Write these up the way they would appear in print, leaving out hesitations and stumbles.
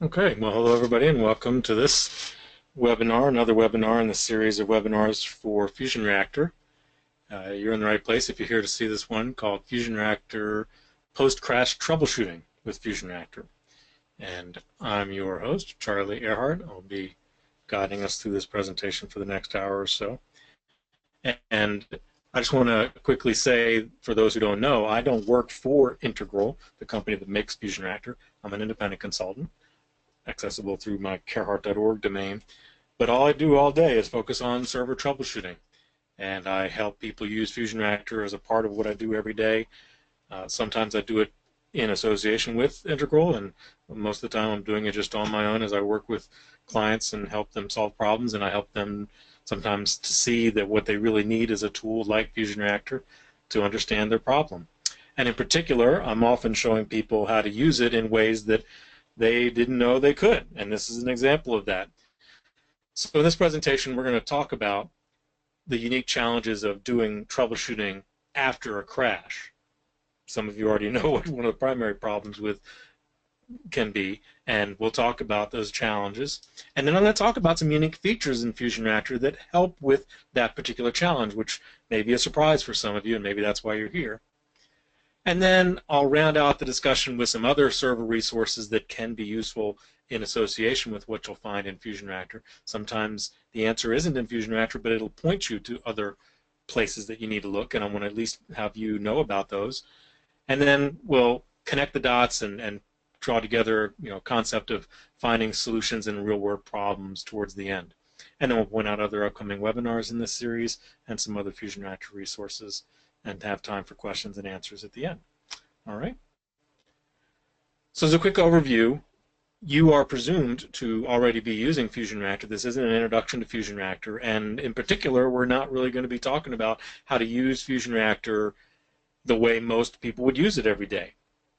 Okay, well, hello everybody, and welcome to this webinar, another webinar in the series of webinars for FusionReactor. You're in the right place if you're here to see this one called FusionReactor Post-Crash Troubleshooting with FusionReactor. And I'm your host, Charlie Earhart. I'll be guiding us through this presentation for the next hour or so. And I just want to quickly say, for those who don't know, I don't work for Integral, the company that makes FusionReactor. I'm an independent consultant, accessible through my carehart.org domain. But all I do all day is focus on server troubleshooting. And I help people use FusionReactor as a part of what I do every day. Sometimes I do it in association with Integral, and most of the time I'm doing it just on my own as I work with clients and help them solve problems, and I help them sometimes to see that what they really need is a tool like FusionReactor to understand their problem. And in particular, I'm often showing people how to use it in ways that they didn't know they could, and this is an example of that. So in this presentation, we're going to talk about the unique challenges of doing troubleshooting after a crash. Some of you already know what one of the primary problems with can be, and we'll talk about those challenges. And then I'm going to talk about some unique features in FusionReactor that help with that particular challenge, which may be a surprise for some of you, and maybe that's why you're here. And then I'll round out the discussion with some other server resources that can be useful in association with what you'll find in FusionReactor. Sometimes the answer isn't in FusionReactor, but it'll point you to other places that you need to look, and I want to at least have you know about those. And then we'll connect the dots and draw together, concept of finding solutions in real-world problems towards the end. And then we'll point out other upcoming webinars in this series and some other FusionReactor resources, and have time for questions and answers at the end. All right. So as a quick overview, you are presumed to already be using FusionReactor. This isn't an introduction to FusionReactor, and in particular, we're not really going to be talking about how to use FusionReactor the way most people would use it every day.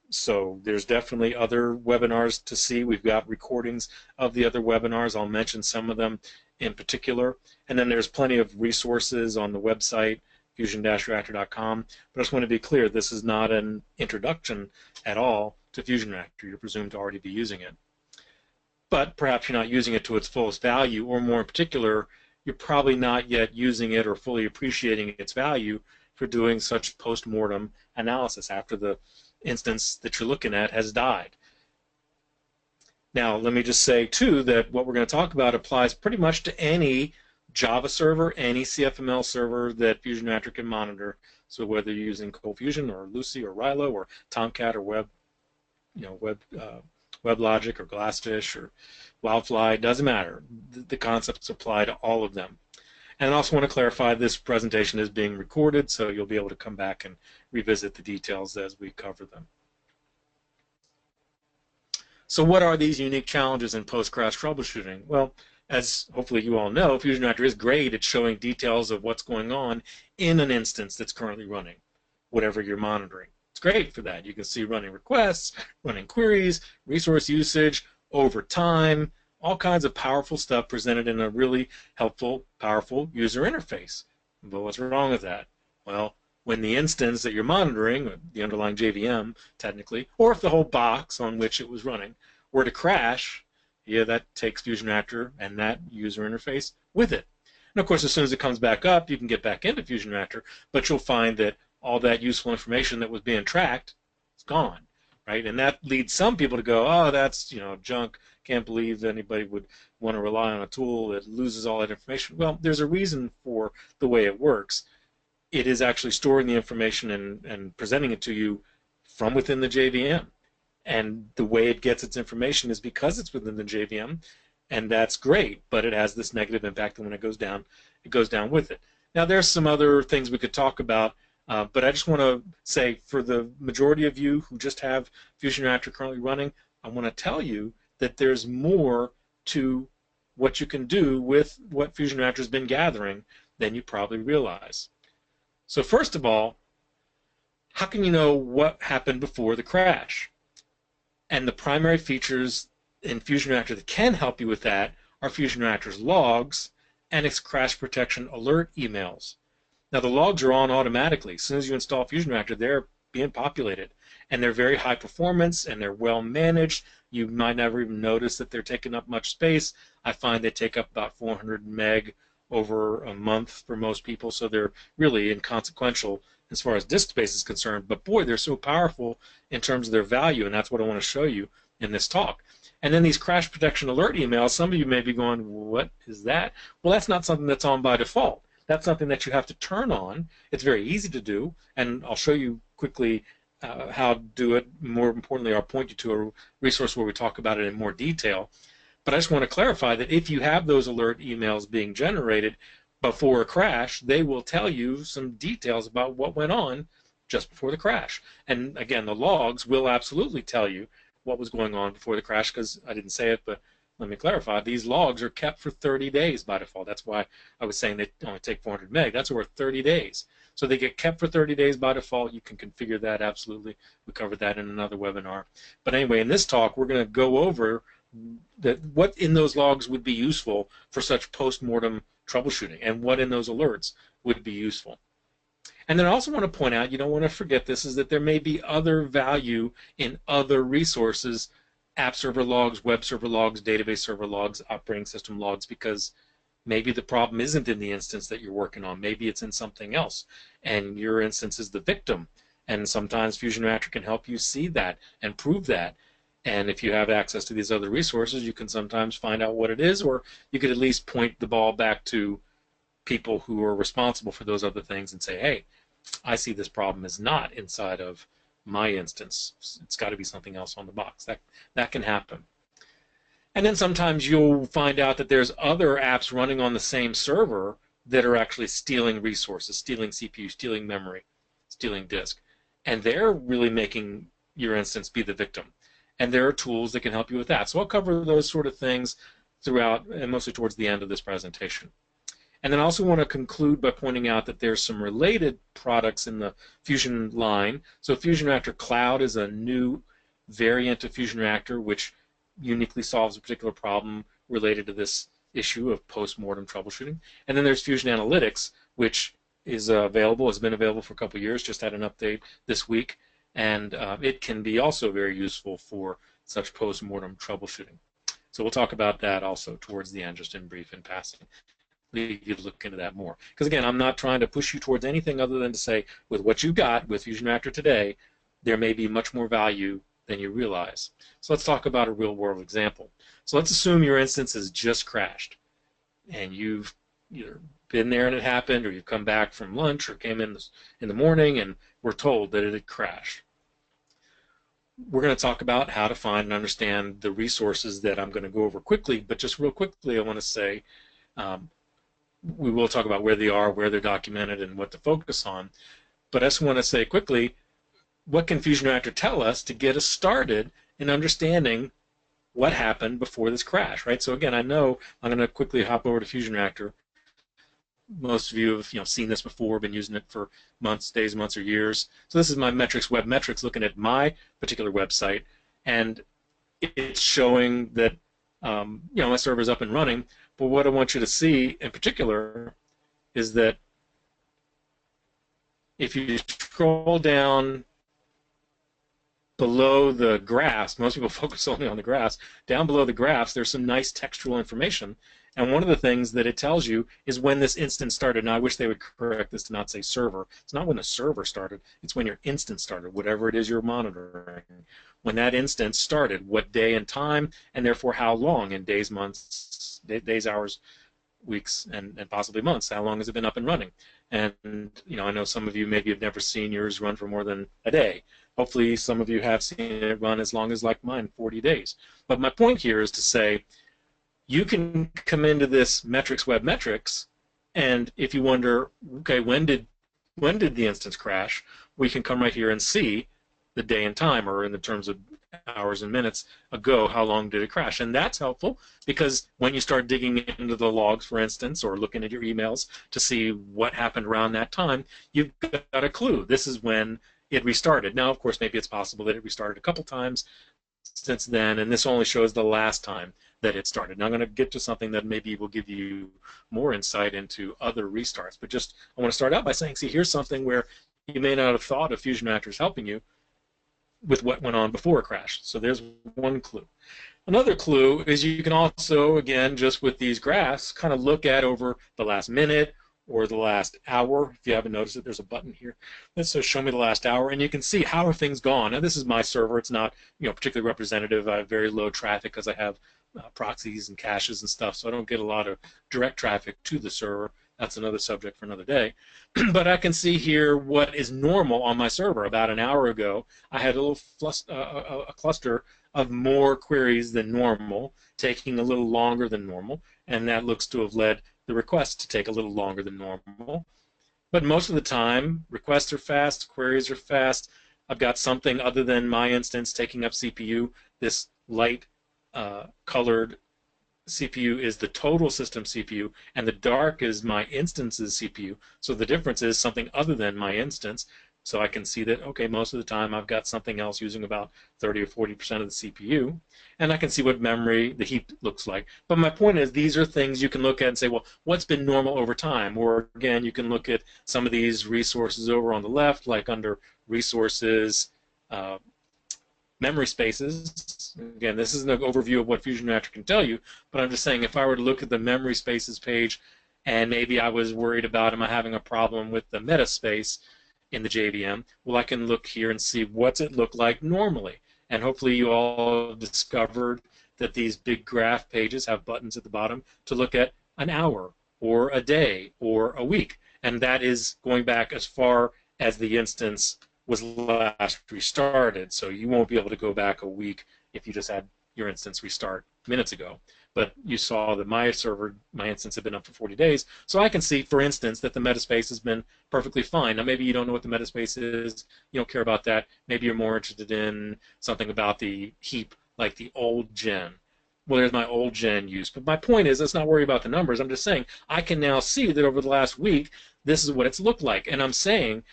So there's definitely other webinars to see. We've got recordings of the other webinars. I'll mention some of them in particular. And then there's plenty of resources on the website, fusion-reactor.com. But I just want to be clear, this is not an introduction at all to FusionReactor. You're presumed to already be using it. But perhaps you're not using it to its fullest value, or more in particular, you're probably not yet using it or fully appreciating its value for doing such post-mortem analysis after the instance that you're looking at has died. Now, let me just say, too, that what we're going to talk about applies pretty much to any Java server, any CFML server that FusionReactor can monitor. So whether you're using ColdFusion or Lucy or Rilo or Tomcat or WebLogic or Glassfish or Wildfly, doesn't matter. The concepts apply to all of them. And I also want to clarify, this presentation is being recorded, so you'll be able to come back and revisit the details as we cover them. So what are these unique challenges in post-crash troubleshooting? Well, as hopefully you all know, FusionReactor is great at showing details of what's going on in an instance that's currently running, whatever you're monitoring. It's great for that. You can see running requests, running queries, resource usage, over time, all kinds of powerful stuff presented in a really helpful, powerful user interface. But what's wrong with that? Well, when the instance that you're monitoring, the underlying JVM technically, or if the whole box on which it was running were to crash, yeah, that takes FusionReactor and that user interface with it. And of course, as soon as it comes back up, you can get back into FusionReactor, but you'll find that all that useful information that was being tracked is gone, right? And that leads some people to go, oh, that's junk. Can't believe anybody would want to rely on a tool that loses all that information. Well, there's a reason for the way it works. It is actually storing the information and presenting it to you from within the JVM. And the way it gets its information is because it's within the JVM, and that's great, but it has this negative impact, and when it goes down with it. Now, there's some other things we could talk about, but I just want to say, for the majority of you who just have FusionReactor currently running, I want to tell you that there's more to what you can do with what FusionReactor has been gathering than you probably realize. So first of all, how can you know what happened before the crash? And the primary features in FusionReactor that can help you with that are FusionReactor's logs and its crash protection alert emails. Now, the logs are on automatically. As soon as you install FusionReactor, they're being populated. And they're very high performance and they're well managed. You might never even notice that they're taking up much space. I find they take up about 400 meg over a month for most people, so they're really inconsequential as far as disk space is concerned. But boy, they're so powerful in terms of their value, and that's what I want to show you in this talk. And then these crash protection alert emails, some of you may be going, what is that? Well, that's not something that's on by default. That's something that you have to turn on. It's very easy to do, and I'll show you quickly how to do it. More importantly, I'll point you to a resource where we talk about it in more detail. But I just want to clarify that if you have those alert emails being generated before a crash, they will tell you some details about what went on just before the crash. And again, the logs will absolutely tell you what was going on before the crash, because I didn't say it, but let me clarify. These logs are kept for 30 days by default. That's why I was saying they only take 400 meg. That's over 30 days. So they get kept for 30 days by default. You can configure that absolutely. We covered that in another webinar. But anyway, in this talk, we're going to go over what in those logs would be useful for such post-mortem troubleshooting, and what in those alerts would be useful. And then I also want to point out, you don't want to forget this, is that there may be other value in other resources, app server logs, web server logs, database server logs, operating system logs, because maybe the problem isn't in the instance that you're working on. Maybe it's in something else, and your instance is the victim. And sometimes FusionReactor can help you see that and prove that. And if you have access to these other resources, you can sometimes find out what it is, or you could at least point the ball back to people who are responsible for those other things and say, hey, I see this problem is not inside of my instance. It's got to be something else on the box. That can happen. And then sometimes you'll find out that there's other apps running on the same server that are actually stealing resources, stealing CPU, stealing memory, stealing disk. And they're really making your instance be the victim. And there are tools that can help you with that. So I'll cover those sort of things throughout, and mostly towards the end of this presentation. And then I also want to conclude by pointing out that there's some related products in the Fusion line. So FusionReactor Cloud is a new variant of FusionReactor which uniquely solves a particular problem related to this issue of post-mortem troubleshooting. And then there's Fusion Analytics, which is available, has been available for a couple of years, just had an update this week, and it can be also very useful for such post-mortem troubleshooting. So we'll talk about that also towards the end, just in brief in passing. You look into that more. Because again, I'm not trying to push you towards anything other than to say, with what you've got with FusionReactor today, there may be much more value than you realize. So let's talk about a real-world example. So let's assume your instance has just crashed, and you've either been there and it happened, or you've come back from lunch, or came in the morning and were told that it had crashed. We're going to talk about how to find and understand the resources that I'm going to go over quickly, but just real quickly I want to say we will talk about where they are, where they're documented, and what to focus on. But I just want to say quickly, what can FusionReactor tell us to get us started in understanding what happened before this crash, right? So again, I know I'm going to quickly hop over to FusionReactor. Most of you have seen this before, been using it for months, days, months, or years. So this is my metrics, web metrics, looking at my particular website, and it's showing that my server's up and running. But what I want you to see in particular is that if you scroll down below the graphs, most people focus only on the graphs, down below the graphs there's some nice textual information. And one of the things that it tells you is when this instance started. Now I wish they would correct this to not say server. It's not when the server started, it's when your instance started, whatever it is you're monitoring. When that instance started, what day and time, and therefore how long in days, months, days, hours, weeks, and possibly months. How long has it been up and running? And I know some of you maybe have never seen yours run for more than a day. Hopefully some of you have seen it run as long as, like mine, 40 days. But my point here is to say you can come into this metrics, web metrics, and if you wonder, okay, when did the instance crash, we can come right here and see the day and time, or in the terms of hours and minutes ago, how long did it crash. And that's helpful because when you start digging into the logs, for instance, or looking at your emails to see what happened around that time, you've got a clue. This is when it restarted. Now, of course, maybe it's possible that it restarted a couple times since then, and this only shows the last time that it started. Now I'm going to get to something that maybe will give you more insight into other restarts, but just I want to start out by saying, see, here's something where you may not have thought of FusionReactor as helping you with what went on before a crash. So there's one clue. Another clue is you can also, again, just with these graphs, kind of look at over the last minute or the last hour. If you haven't noticed it, there's a button here that says show me the last hour, and you can see how are things gone. Now this is my server. It's not, particularly representative. I have very low traffic because I have proxies and caches and stuff, so I don't get a lot of direct traffic to the server. That's another subject for another day. But I can see here what is normal on my server. About an hour ago, I had a little a cluster of more queries than normal, taking a little longer than normal, and that looks to have led the requests to take a little longer than normal. But most of the time, requests are fast, queries are fast. I've got something other than my instance taking up CPU. This light colored CPU is the total system CPU, and the dark is my instance's CPU. So the difference is something other than my instance. So I can see that, okay, most of the time I've got something else using about 30 or 40% of the CPU, and I can see what memory the heap looks like. But my point is, these are things you can look at and say, well, what's been normal over time? Or again, you can look at some of these resources over on the left, like under resources, memory spaces. Again, this isn't an overview of what FusionReactor can tell you, but I'm just saying if I were to look at the memory spaces page and maybe I was worried about, am I having a problem with the meta space in the JVM, well, I can look here and see what's it look like normally. And hopefully you all have discovered that these big graph pages have buttons at the bottom to look at an hour or a day or a week. And that is going back as far as the instance was last restarted. So you won't be able to go back a week if you just had your instance restart minutes ago. But you saw that my server, my instance, had been up for 40 days. So I can see, for instance, that the metaspace has been perfectly fine. Now, maybe you don't know what the metaspace is. You don't care about that. Maybe you're more interested in something about the heap, like the old gen. Well, there's my old gen use. But my point is, let's not worry about the numbers. I'm just saying, I can now see that over the last week, this is what it's looked like. And I'm saying,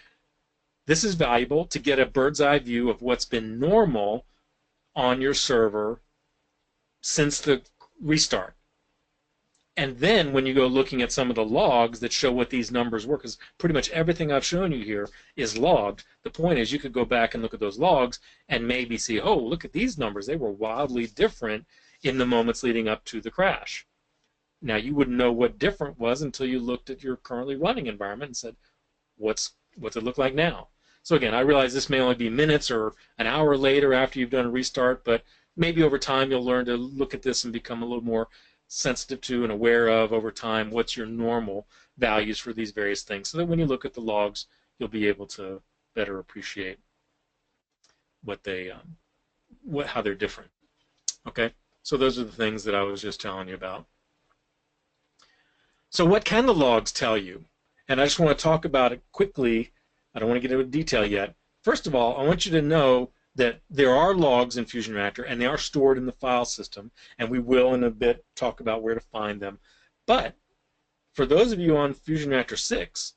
this is valuable to get a bird's eye view of what's been normal on your server since the restart. And then when you go looking at some of the logs that show what these numbers were, because pretty much everything I've shown you here is logged, the point is you could go back and look at those logs and maybe see, oh, look at these numbers. They were wildly different in the moments leading up to the crash. Now, you wouldn't know what different was until you looked at your currently running environment and said, what's it look like now? So again, I realize this may only be minutes or an hour later after you've done a restart, but maybe over time you'll learn to look at this and become a little more sensitive to and aware of over time what's your normal values for these various things, so that when you look at the logs, you'll be able to better appreciate what they, how they're different. Okay, so those are the things that I was just telling you about. So what can the logs tell you? And I just want to talk about it quickly. I don't want to get into detail yet. First of all, I want you to know that there are logs in FusionReactor, and they are stored in the file system, and we will in a bit talk about where to find them. But for those of you on FusionReactor 6,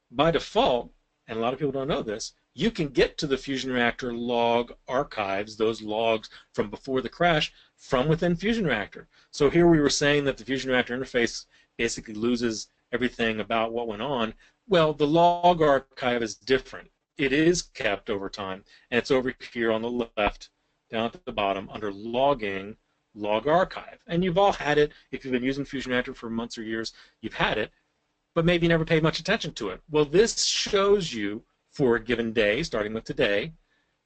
by default, and a lot of people don't know this, you can get to the FusionReactor log archives, those logs from before the crash, from within FusionReactor. So here we were saying that the FusionReactor interface basically loses everything about what went on. Well, the log archive is different. It is kept over time, and it's over here on the left, down at the bottom, under Logging, Log Archive. And you've all had it. If you've been using FusionReactor for months or years, you've had it, but maybe you never paid much attention to it. Well, this shows you, for a given day, starting with today,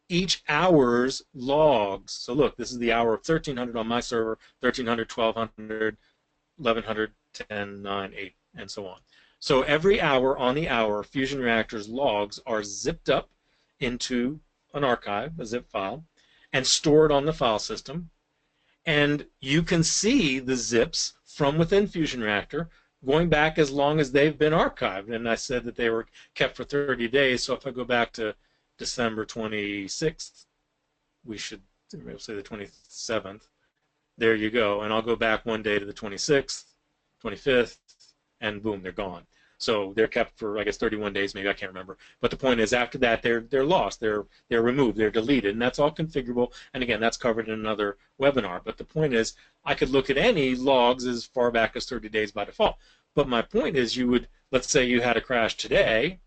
each hour's logs. So look, this is the hour of 1300 on my server, 1300, 1200, 1100, 10, 9, 8, and so on. So every hour on the hour, FusionReactor's logs are zipped up into an archive, a zip file, and stored on the file system. And you can see the zips from within FusionReactor going back as long as they've been archived. And I said that they were kept for 30 days, so if I go back to December 26th, we should say the 27th, there you go. And I'll go back one day to the 26th, 25th, and boom, they're gone. So they're kept for, I guess, 31 days, maybe, I can't remember. But the point is, after that, they're lost, they're removed, they're deleted, and that's all configurable. And again, that's covered in another webinar. But the point is, I could look at any logs as far back as 30 days by default. But my point is, you would, let's say you had a crash today,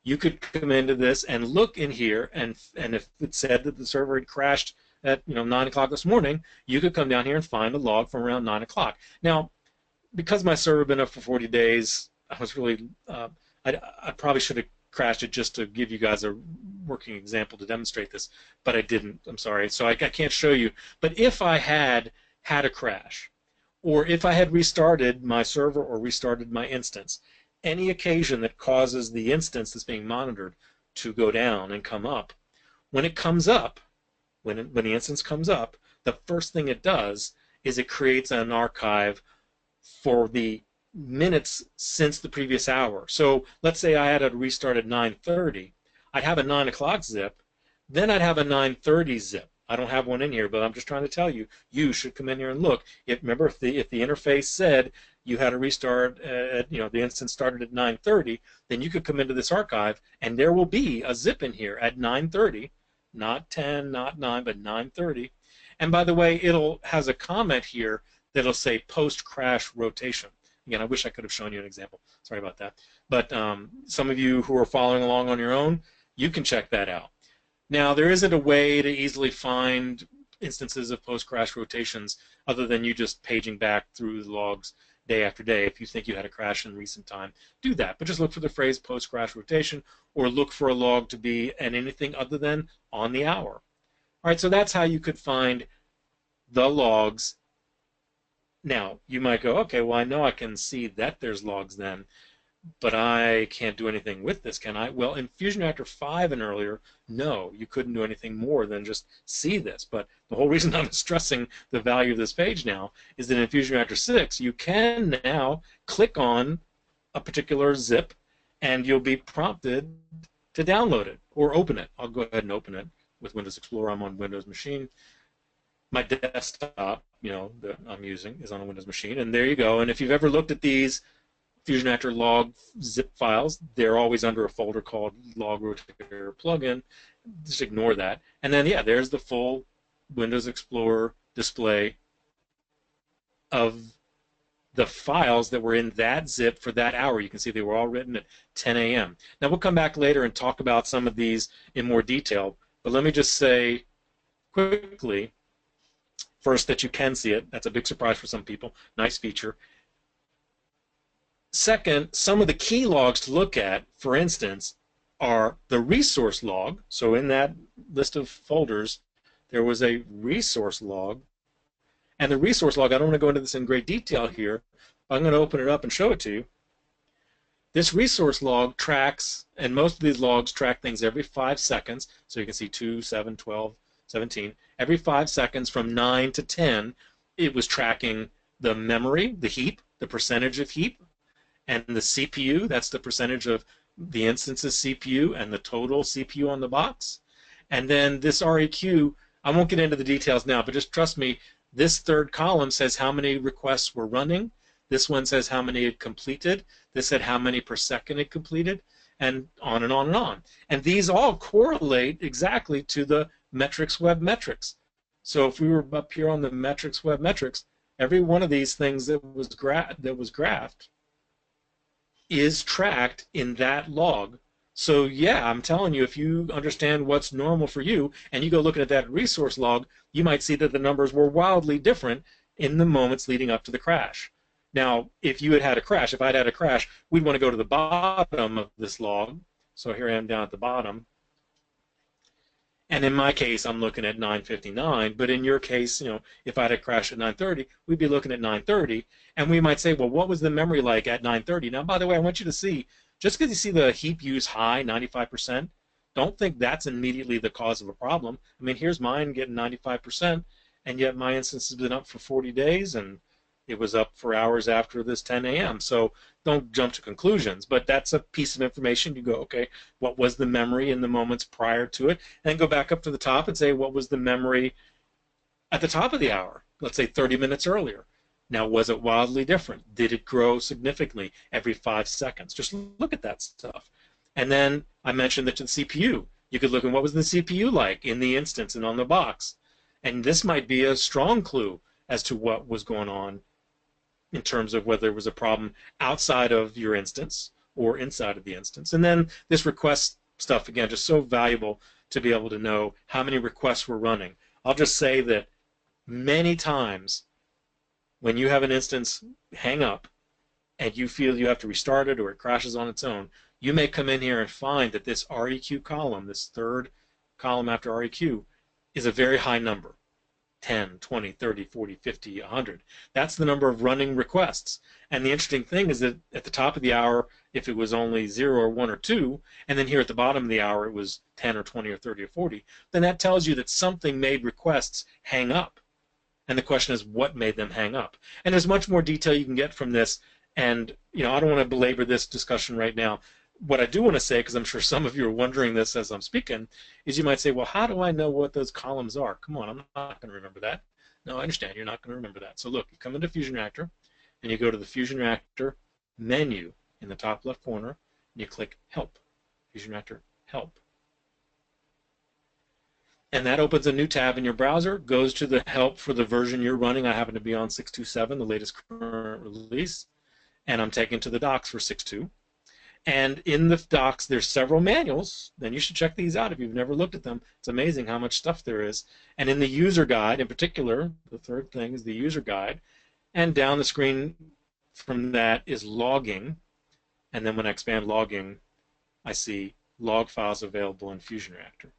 you could come into this and look in here, and if it said that the server had crashed at 9 o'clock this morning, you could come down here and find a log from around 9 o'clock. Now, because my server had been up for 40 days, I was really I probably should have crashed it just to give you guys a working example to demonstrate this, but I didn't. I'm sorry, so I can't show you. But if I had a crash, or if I had restarted my server or restarted my instance, any occasion that causes the instance that's being monitored to go down and come up, when it comes up, when the instance comes up, the first thing it does is it creates an archive for the minutes since the previous hour. So let's say I had a restart at 9:30. I'd have a 9 o'clock zip, then I'd have a 9:30 zip. I don't have one in here, but I'm just trying to tell you, you should come in here and look. Remember, if the interface said you had a restart at, the instance started at 9:30, then you could come into this archive and there will be a zip in here at 9:30, not 10, not 9, but 9:30. And by the way, it'll has a comment here that'll say post-crash rotation. Again, I wish I could have shown you an example. Sorry about that. But some of you who are following along on your own, you can check that out. Now, there isn't a way to easily find instances of post-crash rotations other than you just paging back through the logs day after day. If you think you had a crash in recent time, do that. But just look for the phrase post-crash rotation, or look for a log to be at anything other than on the hour. All right, so that's how you could find the logs. Now, you might go, okay, well, I know I can see that there's logs then, but I can't do anything with this, can I? Well, in FusionReactor 5 and earlier, no, you couldn't do anything more than just see this. But the whole reason I'm stressing the value of this page now is that in FusionReactor 6, you can now click on a particular zip, and you'll be prompted to download it or open it. I'll go ahead and open it with Windows Explorer. I'm on Windows machine. My desktop, that I'm using is on a Windows machine, and there you go. And if you've ever looked at these FusionReactor log zip files, they're always under a folder called Log Rotator Plugin. Just ignore that. And then, yeah, there's the full Windows Explorer display of the files that were in that zip for that hour. You can see they were all written at 10 a.m. Now, we'll come back later and talk about some of these in more detail, but let me just say quickly, first, that you can see it. That's a big surprise for some people. Nice feature. Second, some of the key logs to look at, for instance, are the resource log. So in that list of folders, there was a resource log. And the resource log, I don't want to go into this in great detail here. I'm going to open it up and show it to you. This resource log tracks, and most of these logs track things every 5 seconds. So you can see 2, 7, 12, 17. Every 5 seconds from 9 to 10, it was tracking the memory, the heap, the percentage of heap, and the CPU, that's the percentage of the instance's CPU and the total CPU on the box. And then this REQ, I won't get into the details now, but just trust me, this third column says how many requests were running. This one says how many it completed. This said how many per second it completed, and on and on and on. And these all correlate exactly to the metrics web metrics. So if we were up here on the metrics web metrics, every one of these things that was graphed is tracked in that log. So yeah, I'm telling you, if you understand what's normal for you and you go looking at that resource log, you might see that the numbers were wildly different in the moments leading up to the crash. Now, if you had a crash, if I'd had a crash, we'd want to go to the bottom of this log. So here I am down at the bottom. And in my case, I'm looking at 9:59. But in your case, if I had a crash at 9:30, we'd be looking at 9:30. And we might say, well, what was the memory like at 9:30? Now, by the way, I want you to see, just because you see the heap use high, 95%, don't think that's immediately the cause of a problem. I mean, here's mine getting 95%, and yet my instance has been up for 40 days, and it was up for hours after this 10 a.m. So don't jump to conclusions, but that's a piece of information. You go, okay, what was the memory in the moments prior to it? And then go back up to the top and say, what was the memory at the top of the hour? Let's say 30 minutes earlier. Now, was it wildly different? Did it grow significantly every 5 seconds? Just look at that stuff. And then I mentioned that to the CPU. You could look at what was the CPU like in the instance and on the box. And this might be a strong clue as to what was going on in terms of whether there was a problem outside of your instance or inside of the instance. And then this request stuff, again, just so valuable to be able to know how many requests we're running. I'll just say that many times when you have an instance hang up and you feel you have to restart it or it crashes on its own, you may come in here and find that this REQ column, this third column after REQ, is a very high number. 10, 20, 30, 40, 50, 100. That's the number of running requests. And the interesting thing is that at the top of the hour, if it was only 0 or 1 or 2, and then here at the bottom of the hour it was 10 or 20 or 30 or 40, then that tells you that something made requests hang up. And the question is, what made them hang up? And there's much more detail you can get from this. And I don't want to belabor this discussion right now. What I do want to say, because I'm sure some of you are wondering this as I'm speaking, is you might say, well, how do I know what those columns are? Come on, I'm not going to remember that. No, I understand you're not going to remember that. So look, you come into FusionReactor, and you go to the FusionReactor menu in the top left corner, and you click Help, FusionReactor Help. And that opens a new tab in your browser, goes to the help for the version you're running. I happen to be on 6.2.7, the latest current release, and I'm taken to the docs for 6.2. And in the docs, there's several manuals. Then you should check these out if you've never looked at them. It's amazing how much stuff there is. And in the user guide, in particular, the third thing is the user guide. And down the screen from that is logging. And then when I expand logging, I see log files available in FusionReactor.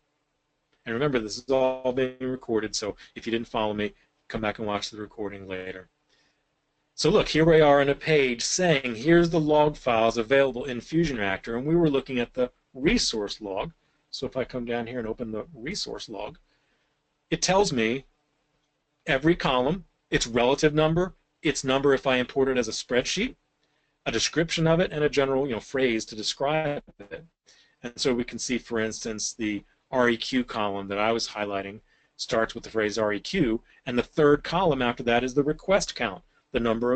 And remember, this is all being recorded, so if you didn't follow me, come back and watch the recording later. So look, here we are on a page saying, here's the log files available in FusionReactor, and we were looking at the resource log. So if I come down here and open the resource log, it tells me every column, its relative number, its number if I import it as a spreadsheet, a description of it, and a general phrase to describe it. And so we can see, for instance, the REQ column that I was highlighting starts with the phrase REQ, and the third column after that is the request count. The number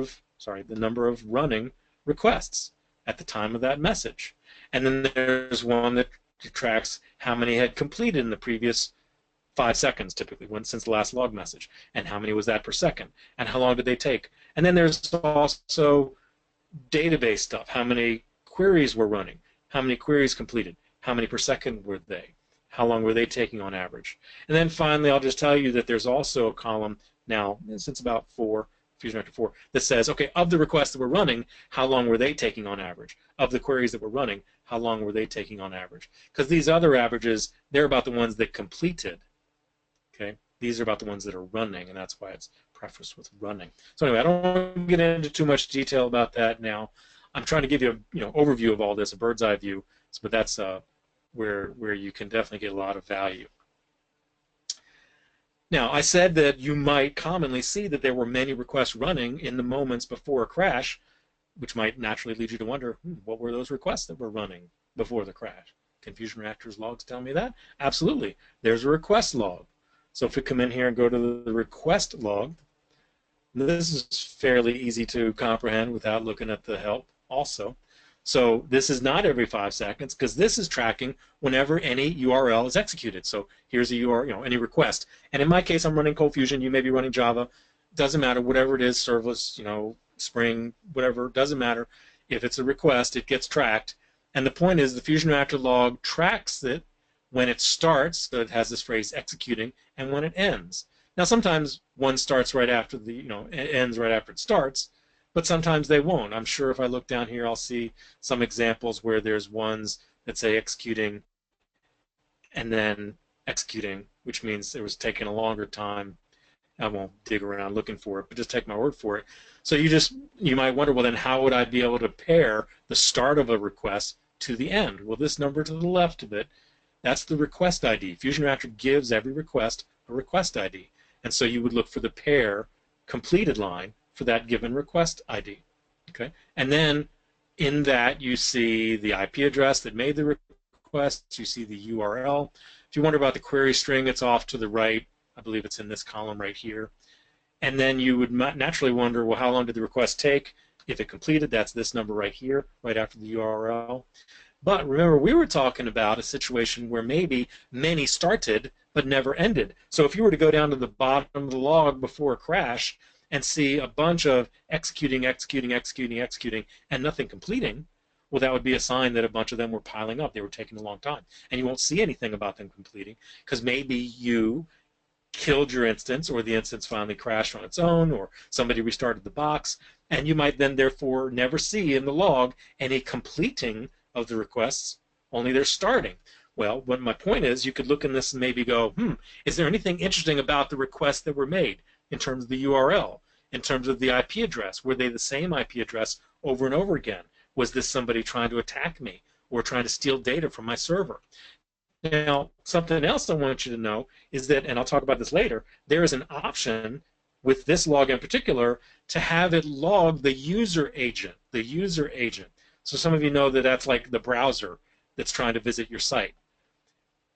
of running requests at the time of that message. And then there's one that tracks how many had completed in the previous 5 seconds, typically, since the last log message, and how many was that per second, and how long did they take. And then there's also database stuff, how many queries were running, how many queries completed, how many per second were they, how long were they taking on average. And then finally, I'll just tell you that there's also a column now, since about FusionReactor 4, that says, okay, of the requests that were running, how long were they taking on average? Of the queries that were running, how long were they taking on average? Because these other averages, they're about the ones that completed. Okay, these are about the ones that are running, and that's why it's prefaced with running. So anyway, I don't want to get into too much detail about that now. I'm trying to give you a overview of all this, a bird's eye view, but that's where you can definitely get a lot of value. Now, I said that you might commonly see that there were many requests running in the moments before a crash, which might naturally lead you to wonder, what were those requests that were running before the crash? Can FusionReactor's logs tell me that? Absolutely. There's a request log. So if we come in here and go to the request log, this is fairly easy to comprehend without looking at the help also. So this is not every 5 seconds, because this is tracking whenever any URL is executed. So here's a URL, any request. And in my case, I'm running Cold Fusion. You may be running Java. Doesn't matter. Whatever it is, serverless, Spring, whatever. Doesn't matter. If it's a request, it gets tracked. And the point is, the FusionReactor log tracks it when it starts. So it has this phrase executing, and when it ends. Now sometimes one starts right after it ends right after it starts. But sometimes they won't. I'm sure if I look down here, I'll see some examples where there's ones that say executing and then executing, which means it was taking a longer time. I won't dig around looking for it, but just take my word for it. So you might wonder, well, then how would I be able to pair the start of a request to the end? Well, this number to the left of it, that's the request ID. FusionReactor gives every request a request ID. And so you would look for the pair completed line for that given request ID. Okay, and then in that you see the IP address that made the request, you see the URL. If you wonder about the query string, it's off to the right. I believe it's in this column right here. And then you would naturally wonder, well, how long did the request take? If it completed, that's this number right here, right after the URL. But remember, we were talking about a situation where maybe many started but never ended. So if you were to go down to the bottom of the log before a crash and see a bunch of executing, and nothing completing, well, that would be a sign that a bunch of them were piling up. They were taking a long time. And you won't see anything about them completing because maybe you killed your instance, or the instance finally crashed on its own, or somebody restarted the box, and you might then therefore never see in the log any completing of the requests, only they're starting. Well, what my point is, you could look in this and maybe go, is there anything interesting about the requests that were made in terms of the URL, in terms of the IP address? Were they the same IP address over and over again? Was this somebody trying to attack me or trying to steal data from my server? Now, something else I want you to know is that, and I'll talk about this later, there is an option with this log in particular to have it log the user agent, the user agent. So some of you know that that's like the browser that's trying to visit your site.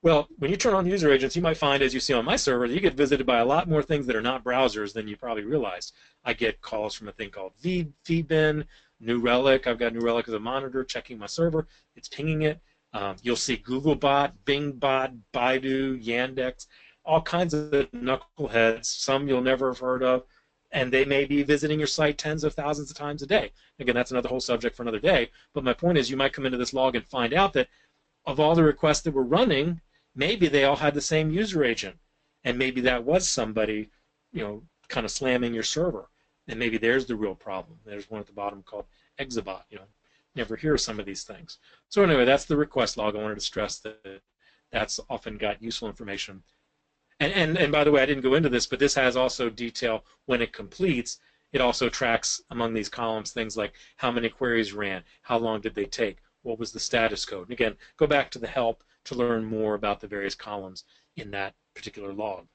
Well, when you turn on user agents, you might find, as you see on my server, that you get visited by a lot more things that are not browsers than you probably realized. I get calls from a thing called Feedbin, New Relic. I've got New Relic as a monitor checking my server. It's pinging it. You'll see Googlebot, Bingbot, Baidu, Yandex, all kinds of knuckleheads, some you'll never have heard of, and they may be visiting your site tens of thousands of times a day. Again, that's another whole subject for another day, but my point is you might come into this log and find out that of all the requests that were running, maybe they all had the same user agent, and maybe that was somebody, kind of slamming your server, and maybe there's the real problem. There's one at the bottom called Exabot, never hear some of these things. So anyway, that's the request log. I wanted to stress that that's often got useful information. And by the way, I didn't go into this, but this has also detail when it completes. It also tracks among these columns things like how many queries ran, how long did they take, what was the status code. And again, go back to the help to learn more about the various columns in that particular log.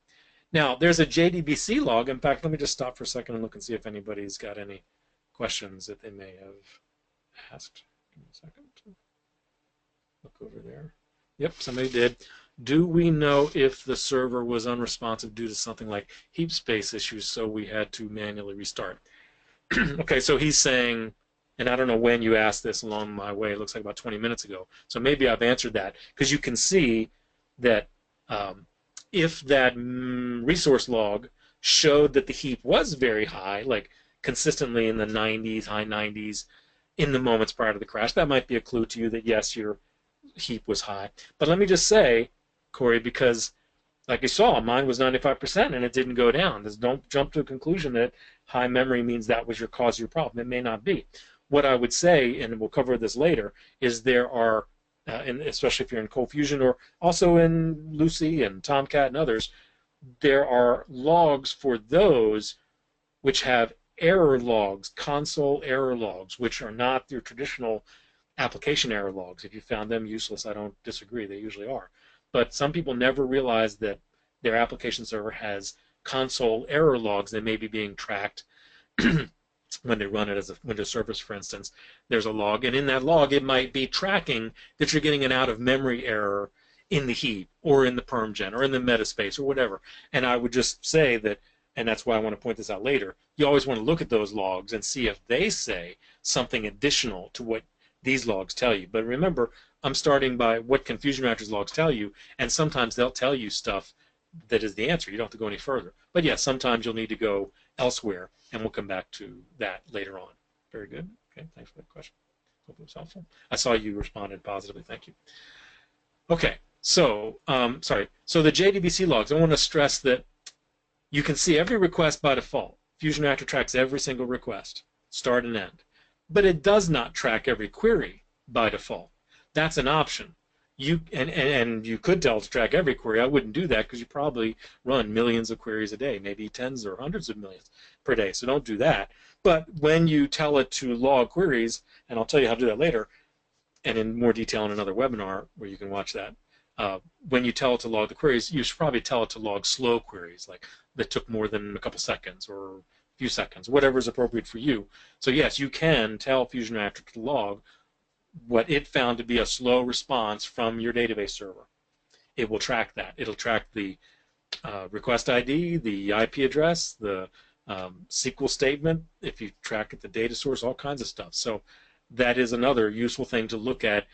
Now, there's a JDBC log. In fact, let me just stop for a second and look and see if anybody's got any questions that they may have asked. Give me a second. Look over there. Yep, somebody did. Do we know if the server was unresponsive due to something like heap space issues, so we had to manually restart? Okay, so he's saying, and I don't know when you asked this along my way, it looks like about 20 minutes ago, so maybe I've answered that, because you can see that if that resource log showed that the heap was very high, like consistently in the 90s, high 90s, in the moments prior to the crash, that might be a clue to you that yes, your heap was high. But let me just say, Corey, because like you saw, mine was 95% and it didn't go down. Just don't jump to a conclusion that high memory means that was your cause of your problem. It may not be. What I would say, and we'll cover this later, is there are, and especially if you're in Cold Fusion or also in Lucy and Tomcat and others, there are logs for those which have error logs, console error logs, which are not your traditional application error logs. If you found them useless, I don't disagree. They usually are. But some people never realize that their application server has console error logs that may be being tracked when they run it as a Windows service, for instance. There's a log, and in that log, it might be tracking that you're getting an out-of-memory error in the heap or in the permgen or in the metaspace or whatever. And I would just say that, and that's why I want to point this out later, you always want to look at those logs and see if they say something additional to what these logs tell you. But remember, I'm starting by what can FusionReactor's logs tell you, and sometimes they'll tell you stuff that is the answer. You don't have to go any further. But yes, sometimes you'll need to go elsewhere, and we'll come back to that later on. Very good. Okay, thanks for that question. Hope it was helpful. I saw you responded positively. Thank you. Okay, so, So the JDBC logs, I want to stress that you can see every request by default. FusionReactor tracks every single request, start and end. But it does not track every query by default. That's an option. And you could tell it to track every query. I wouldn't do that because you probably run millions of queries a day, maybe tens or hundreds of millions per day. So don't do that. But when you tell it to log queries, and I'll tell you how to do that later, and in more detail in another webinar where you can watch that, when you tell it to log the queries, you should probably tell it to log slow queries, like that took more than a couple seconds or a few seconds, whatever is appropriate for you. So yes, you can tell FusionReactor to log what it found to be a slow response from your database server. It will track that. It'll track the request ID, the IP address, the SQL statement, if you track at the data source, all kinds of stuff. So that is another useful thing to look at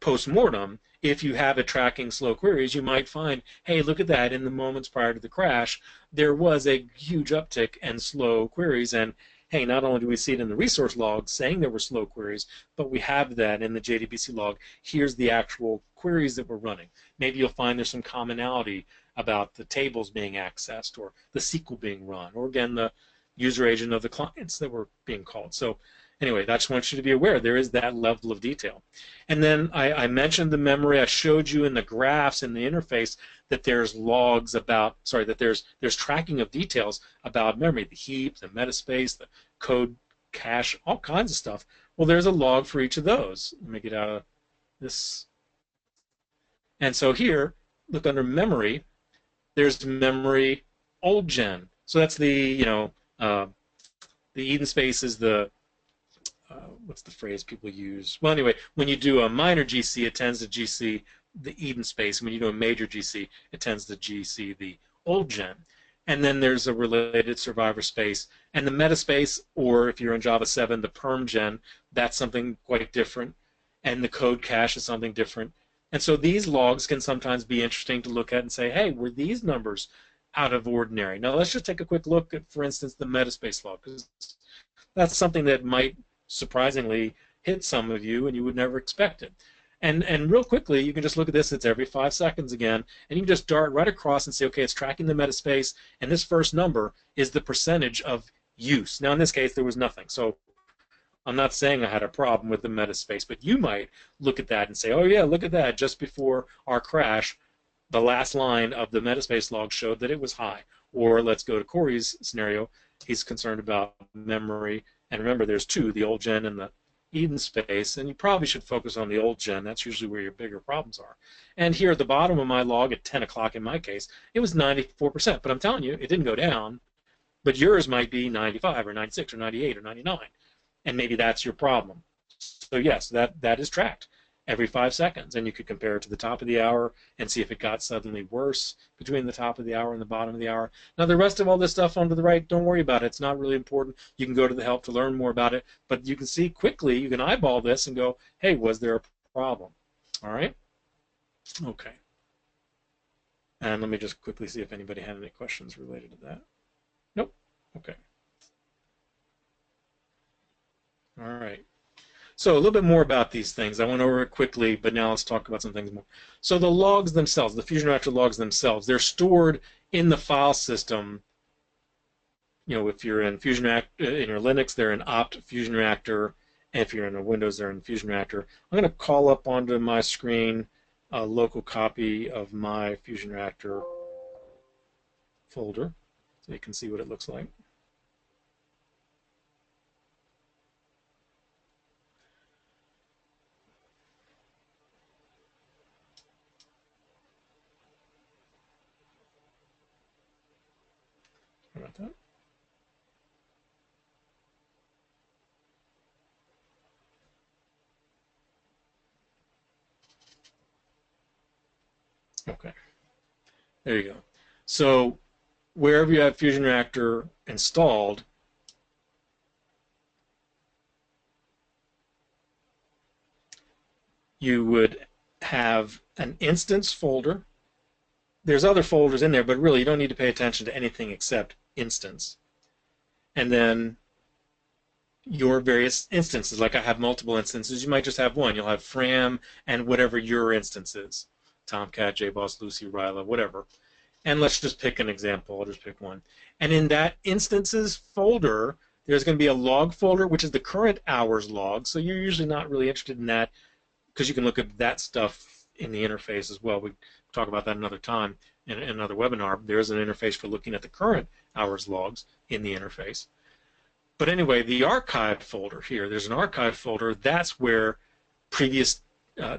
post-mortem. If you have it tracking slow queries, you might find, hey, look at that, in the moments prior to the crash, there was a huge uptick in slow queries, and hey, not only do we see it in the resource log saying there were slow queries, but we have that in the JDBC log. Here's the actual queries that we're running. Maybe you'll find there's some commonality about the tables being accessed or the SQL being run, or again, the user agent of the clients that were being called. So anyway, I just want you to be aware there is that level of detail. And then I mentioned the memory. I showed you in the graphs in the interface that there's logs about, sorry, that there's tracking of details about memory, the heap, the metaspace, the code cache, all kinds of stuff. Well, there's a log for each of those. Let me get out of this. And so here, look under memory, there's memory old gen. So that's the, the Eden space is the, what's the phrase people use? Well, anyway, when you do a minor GC, it tends to GC the Eden space. When you do a major GC, it tends to GC the old gen. And then there's a related survivor space. And the metaspace, or if you're in Java 7, the perm gen, that's something quite different. And the code cache is something different. And so these logs can sometimes be interesting to look at and say, hey, were these numbers out of ordinary? Now let's just take a quick look at, for instance, the metaspace log, because that's something that might surprisingly hit some of you and you would never expect it. And real quickly, you can just look at this. It's every 5 seconds again, and you can just dart right across and say, okay, it's tracking the metaspace, and this first number is the percentage of use. Now in this case, there was nothing, so I'm not saying I had a problem with the metaspace, but you might look at that and say, oh yeah, look at that, just before our crash, the last line of the metaspace log showed that it was high. Or let's go to Corey's scenario. He's concerned about memory, and remember there's two, the old gen and the Eden space, and you probably should focus on the old gen. That's usually where your bigger problems are. And here at the bottom of my log at 10 o'clock in my case, it was 94%, but I'm telling you, it didn't go down, but yours might be 95 or 96 or 98 or 99, and maybe that's your problem. So yes, that is tracked every 5 seconds, and you could compare it to the top of the hour and see if it got suddenly worse between the top of the hour and the bottom of the hour. Now the rest of all this stuff on to the right, don't worry about it. It's not really important. You can go to the help to learn more about it, but you can see quickly, you can eyeball this and go, hey, was there a problem? All right? Okay. And let me just quickly see if anybody had any questions related to that. Nope. Okay. All right. So a little bit more about these things. I went over it quickly, but now let's talk about some things more. So the logs themselves, the FusionReactor logs themselves, they're stored in the file system. You know, if you're in FusionReactor, in your Linux, they're in opt FusionReactor, and if you're in a Windows, they're in FusionReactor. I'm going to call up onto my screen a local copy of my FusionReactor folder, so you can see what it looks like. About that. Okay, there you go. So wherever you have FusionReactor installed, you would have an instance folder. There's other folders in there, but really you don't need to pay attention to anything except instance. And then your various instances, like I have multiple instances, you might just have one. You'll have Fram and whatever your instance is. Tomcat, JBoss, Lucy, Ryla, whatever. And let's just pick an example. I'll just pick one. And in that instances folder, there's going to be a log folder, which is the current hours log. So you're usually not really interested in that because you can look at that stuff in the interface as well. We talk about that another time in another webinar. There's an interface for looking at the current hours logs in the interface. But anyway, the archive folder here, there's an archive folder. That's where previous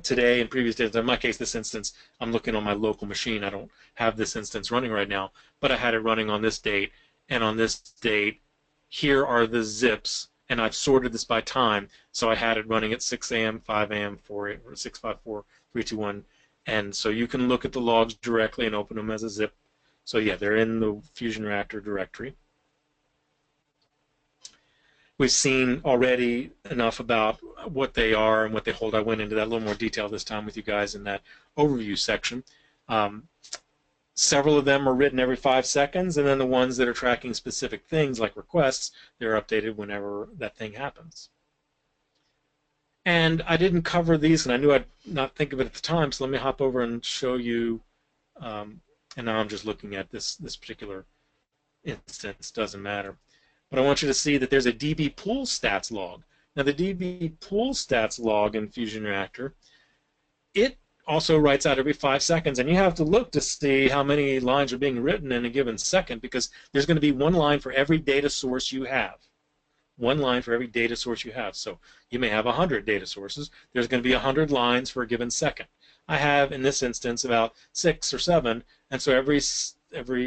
today and previous days, in my case, this instance, I'm looking on my local machine. I don't have this instance running right now, but I had it running on this date. And on this date, here are the zips. And I've sorted this by time. So I had it running at 6 a.m., 5 a.m., 4 a.m., or 6, 5, 4, 3, 2, 1. And so you can look at the logs directly and open them as a zip. So yeah, they're in the FusionReactor directory. We've seen already enough about what they are and what they hold. I went into that a little more detail this time with you guys in that overview section. Several of them are written every 5 seconds, and then the ones that are tracking specific things like requests, they're updated whenever that thing happens. And I didn't cover these, and I knew I'd not think of it at the time, so let me hop over and show you. And now I'm just looking at this particular instance, doesn't matter. But I want you to see that there's a DB pool stats log. Now the DB pool stats log in FusionReactor, it also writes out every 5 seconds, and you have to look to see how many lines are being written in a given second, because there's going to be one line for every data source you have. One line for every data source you have. So you may have 100 data sources. There's going to be 100 lines for a given second. I have, in this instance, about 6 or 7, and so every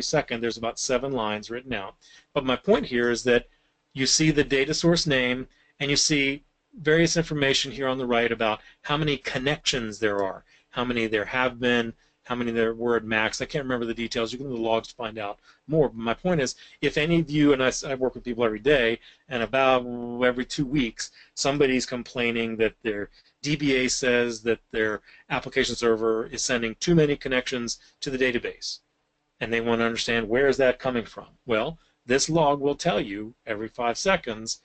second there's about 7 lines written out. But my point here is that you see the data source name, and you see various information here on the right about how many connections there are, how many there have been, how many there were at max. I can't remember the details. You can go to the logs to find out more. But my point is, if any of you, and I work with people every day, and about every 2 weeks, somebody's complaining that their DBA says that their application server is sending too many connections to the database, and they want to understand where is that coming from. Well, this log will tell you every 5 seconds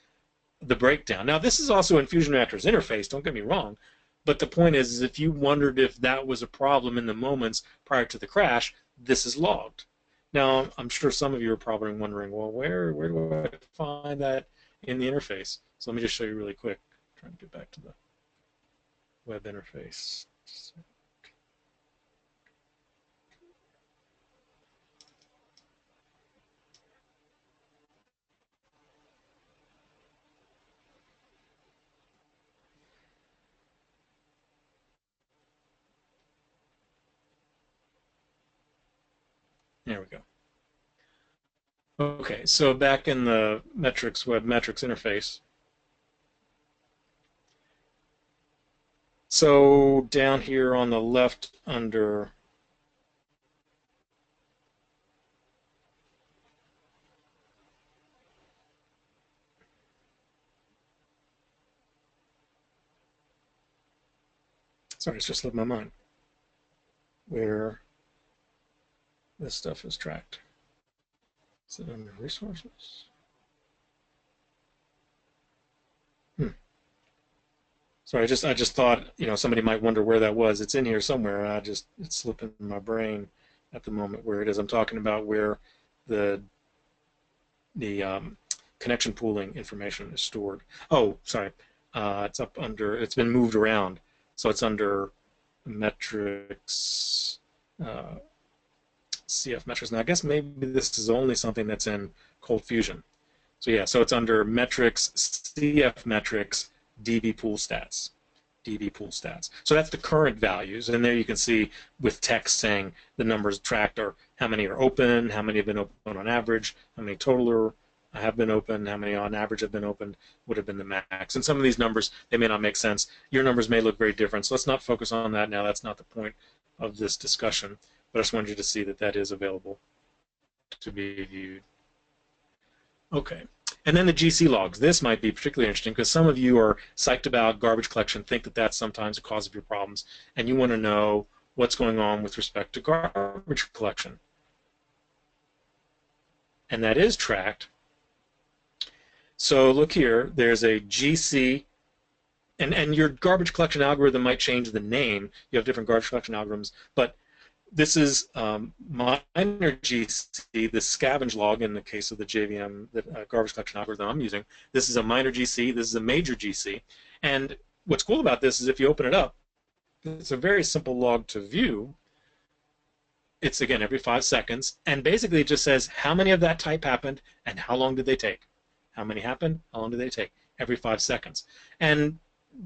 the breakdown. Now, this is also in FusionReactor's interface, don't get me wrong, but the point is if you wondered if that was a problem in the moments prior to the crash, this is logged. Now, I'm sure some of you are probably wondering, well, where do I find that in the interface? So let me just show you really quick. I'm trying to get back to the web interface. There we go. Okay, so back in the metrics, web metrics interface. So down here on the left under sorry, it's just slipped my mind where this stuff is tracked. Is it under resources? Sorry, I just thought, somebody might wonder where that was. It's in here somewhere. It's slipping my brain at the moment where it is. I'm talking about where the connection pooling information is stored. Oh, sorry. It's up under. It's been moved around, so it's under metrics. CF metrics. Now, I guess maybe this is only something that's in Cold Fusion. So yeah, so it's under metrics, CF metrics, DB pool stats. DB pool stats. So that's the current values, and there you can see with text saying the numbers tracked are how many are open, how many have been open on average, how many total have been open, how many on average have been opened, would have been the max. And some of these numbers, they may not make sense. Your numbers may look very different, so let's not focus on that now. That's not the point of this discussion. But I just wanted you to see that that is available to be viewed. Okay. And then the GC logs. This might be particularly interesting because some of you are psyched about garbage collection, think that that's sometimes the cause of your problems, and you want to know what's going on with respect to garbage collection. And that is tracked. So look here, there's a GC, and your garbage collection algorithm might change the name. You have different garbage collection algorithms, but this is minor GC, the scavenge log in the case of the JVM, the garbage collection algorithm I'm using. This is a minor GC, this is a major GC. And what's cool about this is if you open it up, it's a very simple log to view. It's, again, every 5 seconds. And basically it just says how many of that type happened and how long did they take. How many happened, how long did they take? Every 5 seconds. And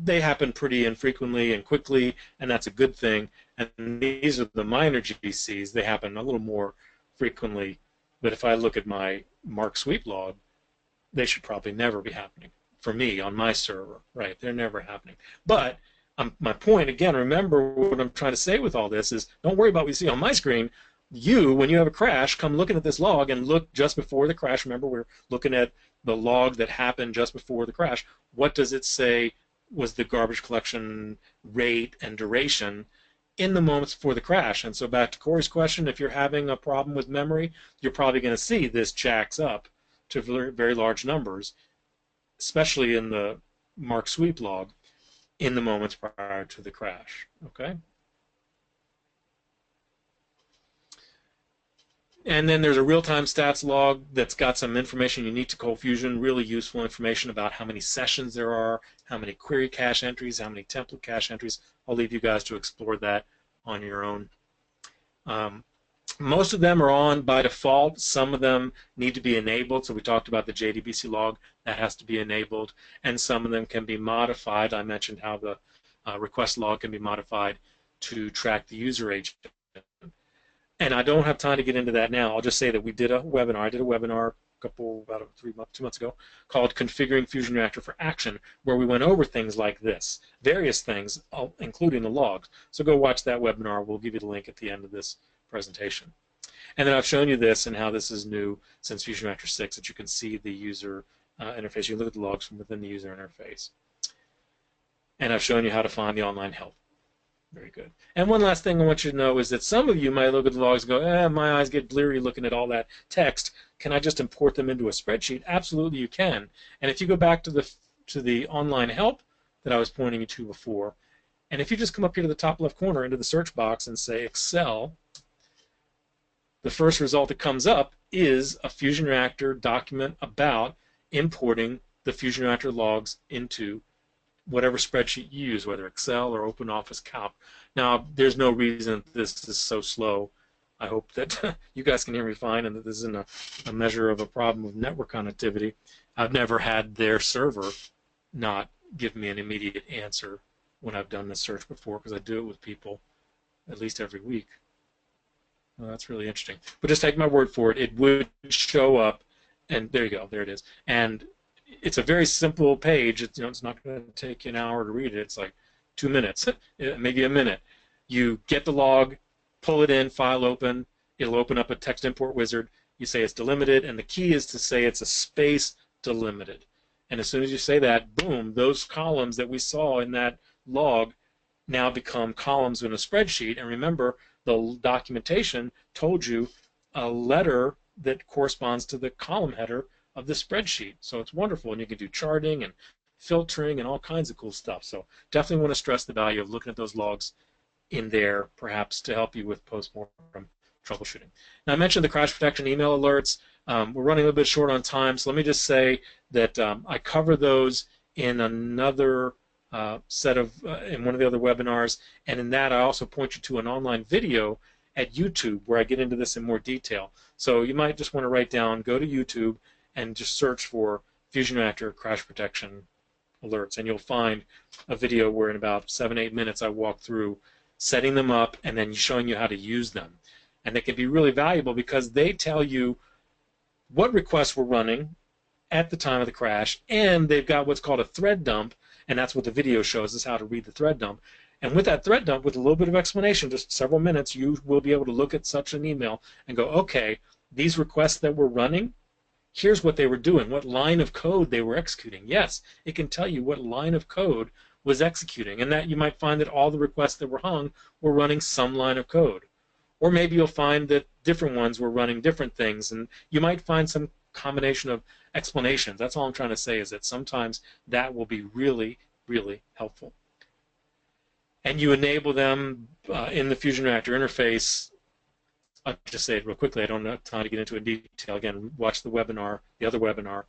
they happen pretty infrequently and quickly, and that's a good thing. And these are the minor GCs. They happen a little more frequently, but if I look at my mark sweep log, they should probably never be happening for me on my server, right? They're never happening. But my point, again, remember what I'm trying to say with all this is don't worry about what you see on my screen. You, when you have a crash, come looking at this log and look just before the crash. Remember, we're looking at the log that happened just before the crash. What does it say was the garbage collection rate and duration? in the moments before the crash. And so back to Corey's question, if you're having a problem with memory, you're probably going to see this jacks up to very, very large numbers, especially in the mark sweep log, in the moments prior to the crash. Okay. And then there's a real-time stats log that's got some information unique to Cold Fusion, really useful information about how many sessions there are, how many query cache entries, how many template cache entries. I'll leave you guys to explore that on your own. Most of them are on by default. Some of them need to be enabled. So we talked about the JDBC log. That has to be enabled. And some of them can be modified. I mentioned how the request log can be modified to track the user agent. And I don't have time to get into that now. I'll just say that we did a webinar. I did a webinar about 2 months ago called Configuring FusionReactor for Action, where we went over things like this, various things, including the logs. So go watch that webinar. We'll give you the link at the end of this presentation. And then I've shown you this and how this is new since FusionReactor 6, that you can see the user interface. You look at the logs from within the user interface. And I've shown you how to find the online help. Very good. And one last thing I want you to know is that some of you might look at the logs and go, my eyes get bleary looking at all that text. Can I just import them into a spreadsheet? Absolutely you can. And if you go back to the online help that I was pointing you to before, and if you just come up here to the top left corner into the search box and say Excel, the first result that comes up is a FusionReactor document about importing the FusionReactor logs into whatever spreadsheet you use, whether Excel or OpenOffice Calc. Now, there's no reason this is so slow. I hope that you guys can hear me fine and that this isn't a measure of a problem with network connectivity. I've never had their server not give me an immediate answer when I've done this search before, because I do it with people at least every week. Well, that's really interesting. But just take my word for it. It would show up, and there you go. There it is. And it's a very simple page. It's not going to take you an hour to read it. It's like 2 minutes, maybe a minute. You get the log, pull it in, file open. It'll open up a text import wizard. You say it's delimited, and the key is to say it's a space delimited. And as soon as you say that, boom, those columns that we saw in that log now become columns in a spreadsheet. And remember, the documentation told you a letter that corresponds to the column header of the spreadsheet. So it's wonderful, and you can do charting and filtering and all kinds of cool stuff. So definitely want to stress the value of looking at those logs in there, perhaps to help you with post-mortem troubleshooting. Now, I mentioned the crash protection email alerts. We're running a little bit short on time, so let me just say that I cover those in another set of, in one of the other webinars, and in that I also point you to an online video at YouTube where I get into this in more detail. So you might just want to write down, go to YouTube, and just search for FusionReactor crash protection alerts, and you'll find a video where in about 7-8 minutes I walk through setting them up and then showing you how to use them. And they can be really valuable because they tell you what requests were running at the time of the crash, and they've got what's called a thread dump, and that's what the video shows us, how to read the thread dump. And with that thread dump, with a little bit of explanation, just several minutes, you will be able to look at such an email and go, okay, these requests that were running, here's what they were doing, what line of code they were executing. Yes, it can tell you what line of code was executing, and that you might find that all the requests that were hung were running some line of code. Or maybe you'll find that different ones were running different things, and you might find some combination of explanations. That's all I'm trying to say, is that sometimes that will be really, really helpful. And you enable them in the FusionReactor interface. I'll just say it real quickly. I don't have time to get into it in detail. Again, watch the webinar, the other webinar,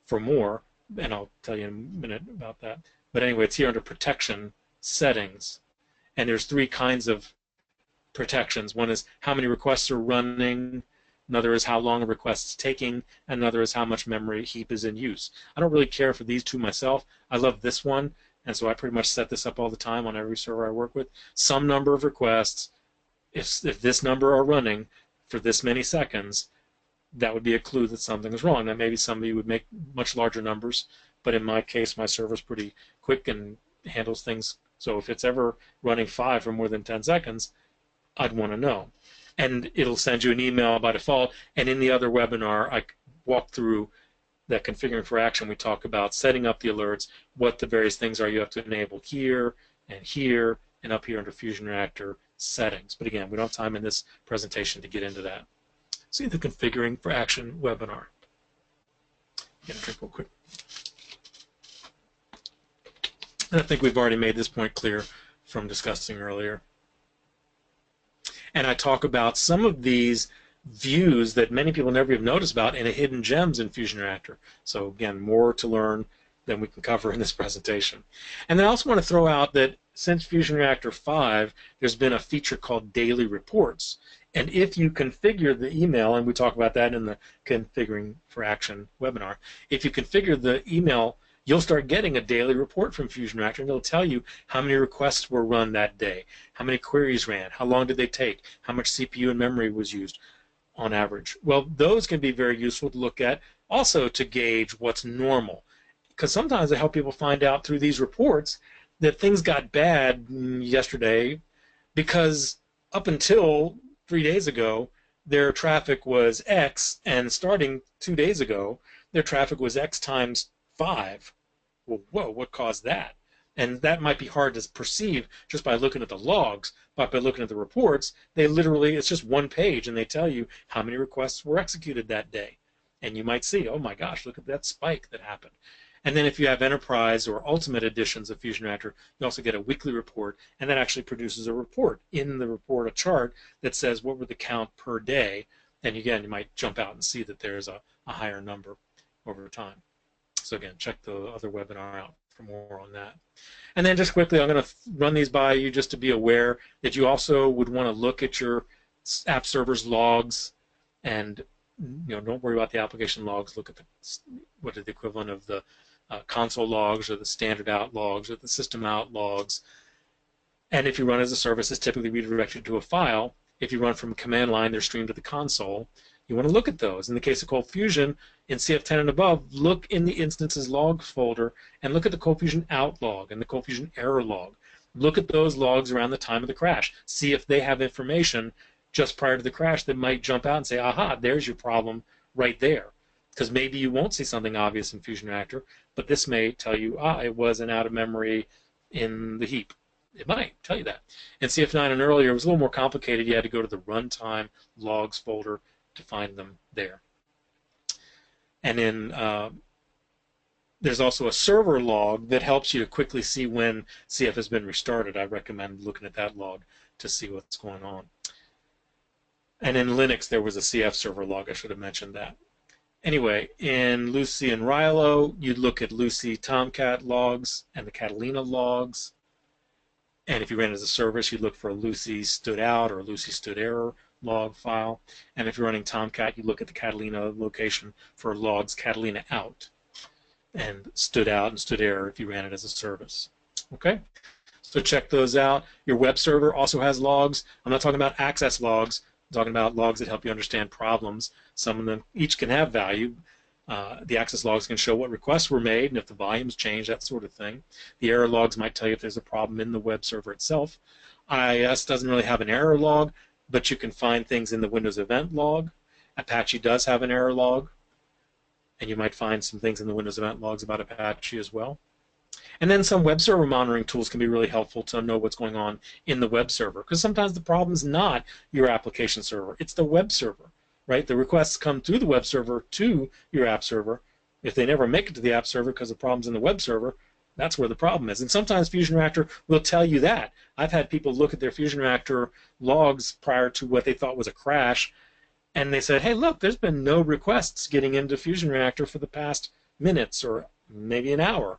for more, and I'll tell you in a minute about that. But anyway, it's here under Protection Settings, and there's 3 kinds of protections. One is how many requests are running, another is how long a request is taking, and another is how much memory heap is in use. I don't really care for these 2 myself. I love this one, and so I pretty much set this up all the time on every server I work with. Some number of requests, if this number are running for this many seconds, that would be a clue that something is wrong. Now, maybe somebody would make much larger numbers, but in my case, my server's pretty quick and handles things. So if it's ever running 5 for more than 10 seconds, I'd want to know. And it'll send you an email by default. And in the other webinar, I walk through that configuring for action. We talk about setting up the alerts, what the various things are you have to enable here and here and up here under FusionReactor settings. But again, we don't have time in this presentation to get into that. See the configuring for action webinar. Get a drink real quick. And I think we've already made this point clear from discussing earlier. And I talk about some of these views that many people never even noticed about and hidden gems in FusionReactor. So again, more to learn than we can cover in this presentation. And then I also want to throw out that since FusionReactor 5, there's been a feature called daily reports. And if you configure the email, and we talk about that in the configuring for action webinar, if you configure the email, you'll start getting a daily report from FusionReactor, and it'll tell you how many requests were run that day, how many queries ran, how long did they take, how much CPU and memory was used on average. Well, those can be very useful to look at, also to gauge what's normal, because sometimes they help people find out through these reports that things got bad yesterday because up until 3 days ago, their traffic was X, and starting 2 days ago, their traffic was X times 5. Well, whoa, what caused that? And that might be hard to perceive just by looking at the logs, but by looking at the reports, they literally, it's just one page, and they tell you how many requests were executed that day. And you might see, oh my gosh, look at that spike that happened. And then if you have Enterprise or Ultimate editions of FusionReactor, you also get a weekly report, and that actually produces a report. In the report, a chart that says what were the count per day, and again, you might jump out and see that there's a higher number over time. So again, check the other webinar out for more on that. And then just quickly, I'm going to run these by you just to be aware that you also would want to look at your Appserver's logs, and don't worry about the application logs. Look at what is the equivalent of the console logs or the standard out logs or the system out logs. And if you run as a service, it's typically redirected to a file. If you run from a command line, they're streamed to the console. You want to look at those. In the case of Cold Fusion, in CF10 and above, look in the instances logs folder and look at the Cold Fusion out log and the Cold Fusion error log. Look at those logs around the time of the crash. See if they have information just prior to the crash that might jump out and say, aha, there's your problem right there. Because maybe you won't see something obvious in FusionReactor, but this may tell you, it was an out of memory in the heap. It might tell you that. In CF9 and earlier, it was a little more complicated. You had to go to the runtime logs folder to find them there. And then there's also a server log that helps you to quickly see when CF has been restarted. I recommend looking at that log to see what's going on. And in Linux, there was a CF server log. I should have mentioned that. Anyway, in Lucy and Rilo, you'd look at Lucy Tomcat logs and the Catalina logs. And if you ran as a service, you'd look for a Lucy stood out or a Lucy stood error log file. And if you're running Tomcat, you look at the Catalina location for logs Catalina out and stood out and stood error if you ran it as a service. Okay? So check those out. Your web server also has logs. I'm not talking about access logs. I'm talking about logs that help you understand problems. Some of them each can have value. The access logs can show what requests were made and if the volumes change, that sort of thing. The error logs might tell you if there's a problem in the web server itself. IIS doesn't really have an error log, but you can find things in the Windows event log. Apache does have an error log, and you might find some things in the Windows event logs about Apache as well. And then some web server monitoring tools can be really helpful to know what's going on in the web server, because sometimes the problem is not your application server, it's the web server, right? The requests come through the web server to your app server. If they never make it to the app server because the problem's in the web server, that's where the problem is. And sometimes FusionReactor will tell you that. I've had people look at their FusionReactor logs prior to what they thought was a crash, and they said, hey, look, there's been no requests getting into FusionReactor for the past minutes or maybe an hour.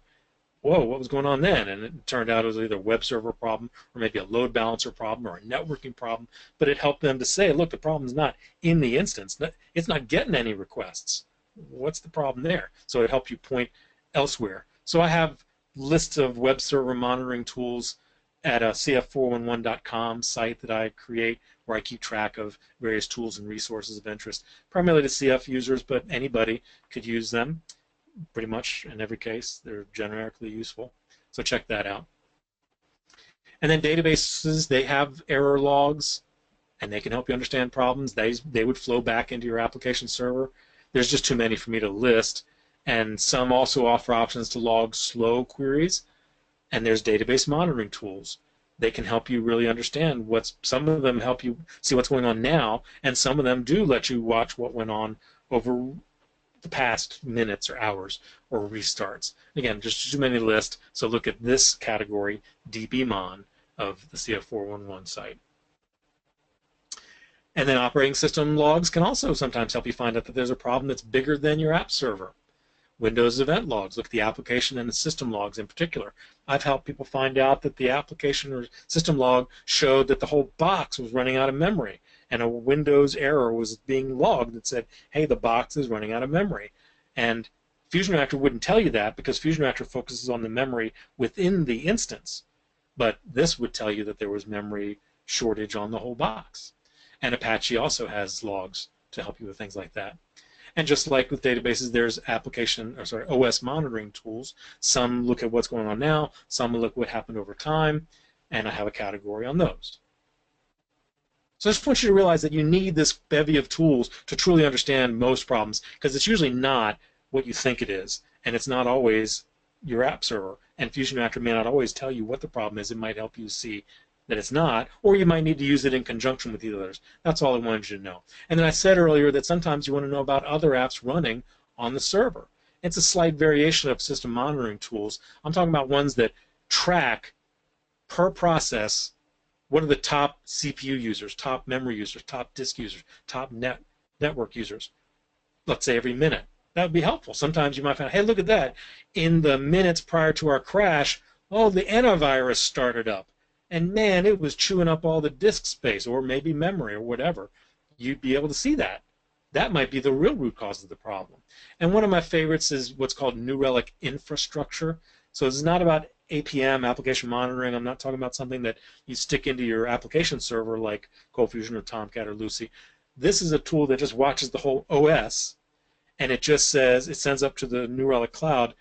Whoa, what was going on then? And it turned out it was either a web server problem or maybe a load balancer problem or a networking problem. But it helped them to say, look, the problem's not in the instance. It's not getting any requests. What's the problem there? So it helped you point elsewhere. So I have lists of web server monitoring tools at a cf411.com site that I create where I keep track of various tools and resources of interest, primarily to CF users, but anybody could use them. Pretty much in every case, they're generically useful. So check that out. And then databases, they have error logs, and they can help you understand problems. They would flow back into your application server. There's just too many for me to list. And some also offer options to log slow queries. And there's database monitoring tools. They can help you really understand some of them help you see what's going on now, and some of them do let you watch what went on over the past minutes or hours or restarts. Again, just too many to list, so look at this category, DBMon, of the CF411 site. And then operating system logs can also sometimes help you find out that there's a problem that's bigger than your app server. Windows event logs, look at the application and the system logs in particular. I've helped people find out that the application or system log showed that the whole box was running out of memory, and a Windows error was being logged that said, hey, the box is running out of memory. And FusionReactor wouldn't tell you that because FusionReactor focuses on the memory within the instance. But this would tell you that there was memory shortage on the whole box. And Apache also has logs to help you with things like that. And just like with databases, there's OS monitoring tools. Some look at what's going on now, some look at what happened over time, and I have a category on those. So I just want you to realize that you need this bevy of tools to truly understand most problems, because it's usually not what you think it is, and it's not always your app server. And FusionReactor may not always tell you what the problem is. It might help you see that it's not, or you might need to use it in conjunction with the others. That's all I wanted you to know. And then I said earlier that sometimes you want to know about other apps running on the server. It's a slight variation of system monitoring tools. I'm talking about ones that track per process what are the top CPU users, top memory users, top disk users, top network users, let's say every minute. That would be helpful. Sometimes you might find, hey, look at that. In the minutes prior to our crash, oh, the antivirus started up. And man, it was chewing up all the disk space, or maybe memory, or whatever. You'd be able to see that. That might be the real root cause of the problem. And one of my favorites is what's called New Relic Infrastructure. So this is not about APM, application monitoring. I'm not talking about something that you stick into your application server like ColdFusion or Tomcat or Lucy. This is a tool that just watches the whole OS, and it just says, it sends up to the New Relic Cloud,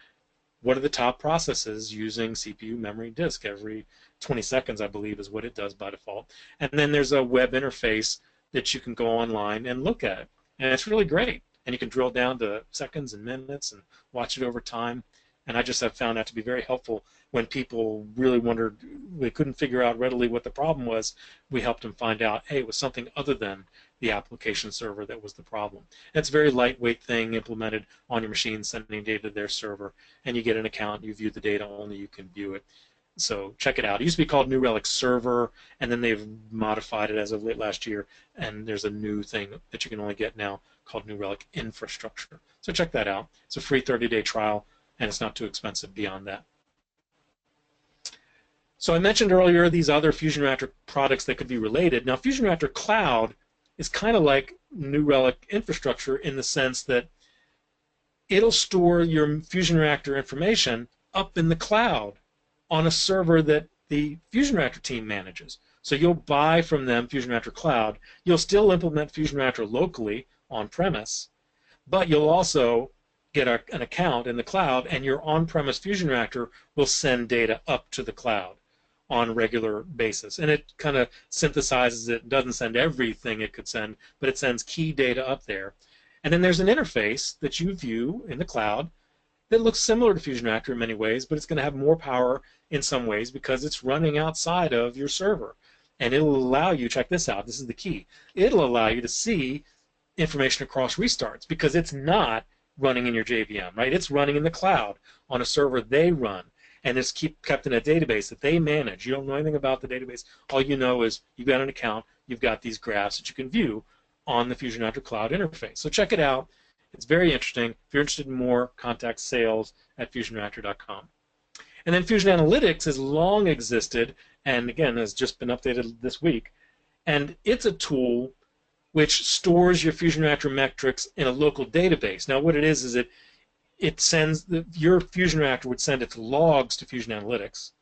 what are the top processes using CPU, memory, disk every 20 seconds, I believe, is what it does by default. And then there's a web interface that you can go online and look at. And it's really great. And you can drill down to seconds and minutes and watch it over time. And I just have found that to be very helpful when people really wondered, they couldn't figure out readily what the problem was. We helped them find out, hey, it was something other than the application server that was the problem. And it's a very lightweight thing implemented on your machine, sending data to their server. And you get an account, you view the data, only you can view it. So check it out. It used to be called New Relic Server, and then they've modified it as of late last year, and there's a new thing that you can only get now called New Relic Infrastructure. So check that out. It's a free 30-day trial, and it's not too expensive beyond that. So I mentioned earlier these other FusionReactor products that could be related. Now, FusionReactor Cloud is kind of like New Relic Infrastructure in the sense that it'll store your FusionReactor information up in the cloud on a server that the FusionReactor team manages. So you'll buy from them FusionReactor Cloud. You'll still implement FusionReactor locally on-premise, but you'll also get an account in the cloud, and your on-premise FusionReactor will send data up to the cloud on a regular basis. And it kind of synthesizes it, doesn't send everything it could send, but it sends key data up there. And then there's an interface that you view in the cloud that looks similar to FusionReactor in many ways, but it's going to have more power in some ways because it's running outside of your server. And it'll allow you, check this out, this is the key, it'll allow you to see information across restarts because it's not running in your JVM, right? It's running in the cloud on a server they run, and it's kept in a database that they manage. You don't know anything about the database. All you know is you've got an account, you've got these graphs that you can view on the FusionReactor Cloud interface. So check it out. It's very interesting. If you're interested in more, contact sales@fusionreactor.com. And then Fusion Analytics has long existed, and again has just been updated this week. And it's a tool which stores your FusionReactor metrics in a local database. Now, what it is it sends your FusionReactor would send its logs to Fusion Analytics,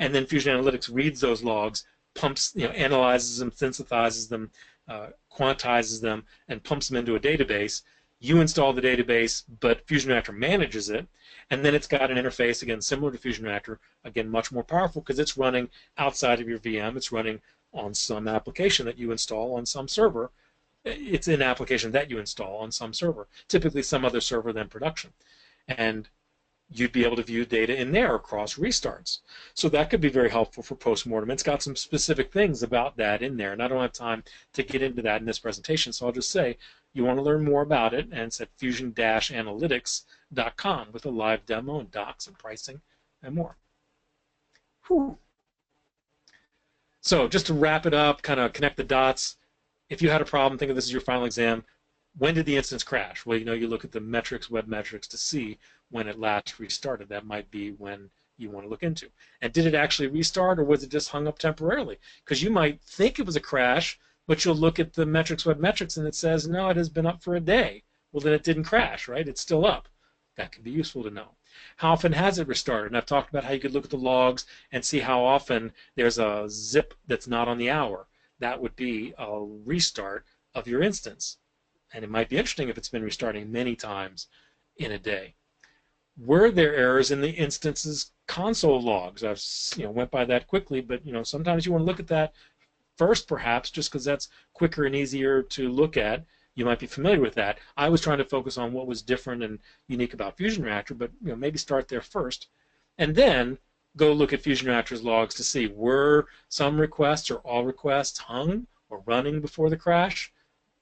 and then Fusion Analytics reads those logs, analyzes them, synthesizes them, quantizes them, and pumps them into a database. You install the database, but FusionReactor manages it, and then it's got an interface, again, similar to FusionReactor, again, much more powerful because it's running outside of your VM. It's running on some application that you install on some server. It's an application that you install on some server, typically some other server than production. And you'd be able to view data in there across restarts. So that could be very helpful for postmortem. It's got some specific things about that in there, and I don't have time to get into that in this presentation, so I'll just say you want to learn more about it, and it's at fusion-analytics.com with a live demo and docs and pricing and more. Whew. So just to wrap it up, kind of connect the dots, if you had a problem, think of this as your final exam. When did the instance crash? Well, you look at the metrics, web metrics, to see when it last restarted. That might be when you want to look into. And did it actually restart, or was it just hung up temporarily? Because you might think it was a crash, but you'll look at the metrics, web metrics, and it says, no, it has been up for a day. Well, then it didn't crash, right? It's still up. That can be useful to know. How often has it restarted? And I've talked about how you could look at the logs and see how often there's a zip that's not on the hour. That would be a restart of your instance. And it might be interesting if it's been restarting many times in a day. Were there errors in the instance's console logs? I've went by that quickly, but sometimes you want to look at that first, perhaps, just because that's quicker and easier to look at. You might be familiar with that. I was trying to focus on what was different and unique about FusionReactor, but maybe start there first, and then go look at FusionReactor's logs to see were some requests or all requests hung or running before the crash.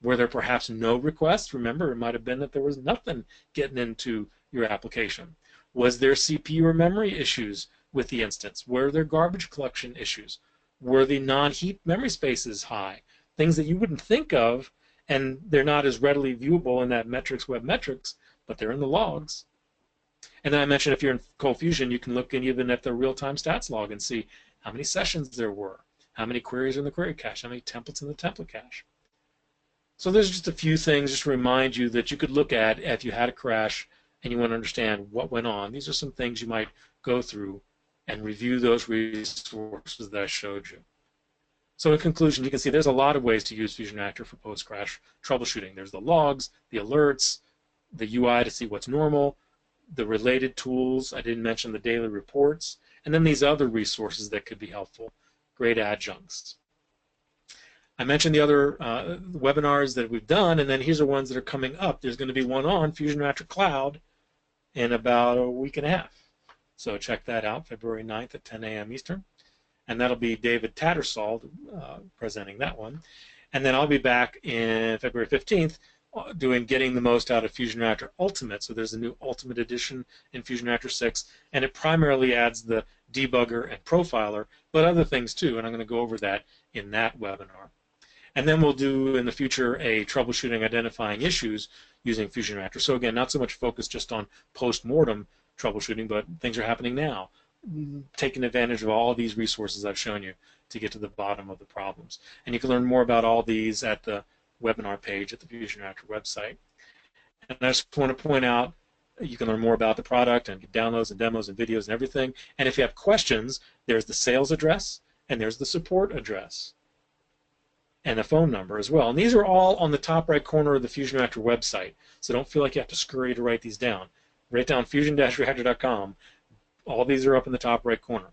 Were there perhaps no requests? Remember, it might have been that there was nothing getting into your application. Was there CPU or memory issues with the instance? Were there garbage collection issues? Were the non-heap memory spaces high? Things that you wouldn't think of, and they're not as readily viewable in that metrics, web metrics, but they're in the logs. And then I mentioned if you're in Cold Fusion, you can look in even at the real-time stats log and see how many sessions there were, how many queries are in the query cache, how many templates in the template cache. So there's just a few things just to remind you that you could look at if you had a crash and you want to understand what went on. These are some things you might go through and review those resources that I showed you. So in conclusion, you can see there's a lot of ways to use FusionReactor for post-crash troubleshooting. There's the logs, the alerts, the UI to see what's normal, the related tools. I didn't mention the daily reports, and then these other resources that could be helpful, great adjuncts. I mentioned the other webinars that we've done, and then here's the ones that are coming up. There's going to be one on FusionReactor Cloud in about a week and a half. So check that out, February 9th at 10 a.m. Eastern. And that'll be David Tattersall presenting that one. And then I'll be back in February 15th doing Getting the Most Out of FusionReactor Ultimate. So there's a new Ultimate Edition in FusionReactor 6, and it primarily adds the debugger and profiler, but other things too, and I'm going to go over that in that webinar. And then we'll do in the future a troubleshooting identifying issues using FusionReactor. So again, not so much focused just on post-mortem troubleshooting, but things are happening now, taking advantage of all of these resources I've shown you to get to the bottom of the problems. And you can learn more about all these at the webinar page at the FusionReactor website. And I just want to point out, you can learn more about the product and get downloads and demos and videos and everything. And if you have questions, there's the sales address and there's the support address and a phone number as well. And these are all on the top right corner of the FusionReactor website, so don't feel like you have to scurry to write these down. Write down fusion-reactor.com. All these are up in the top right corner.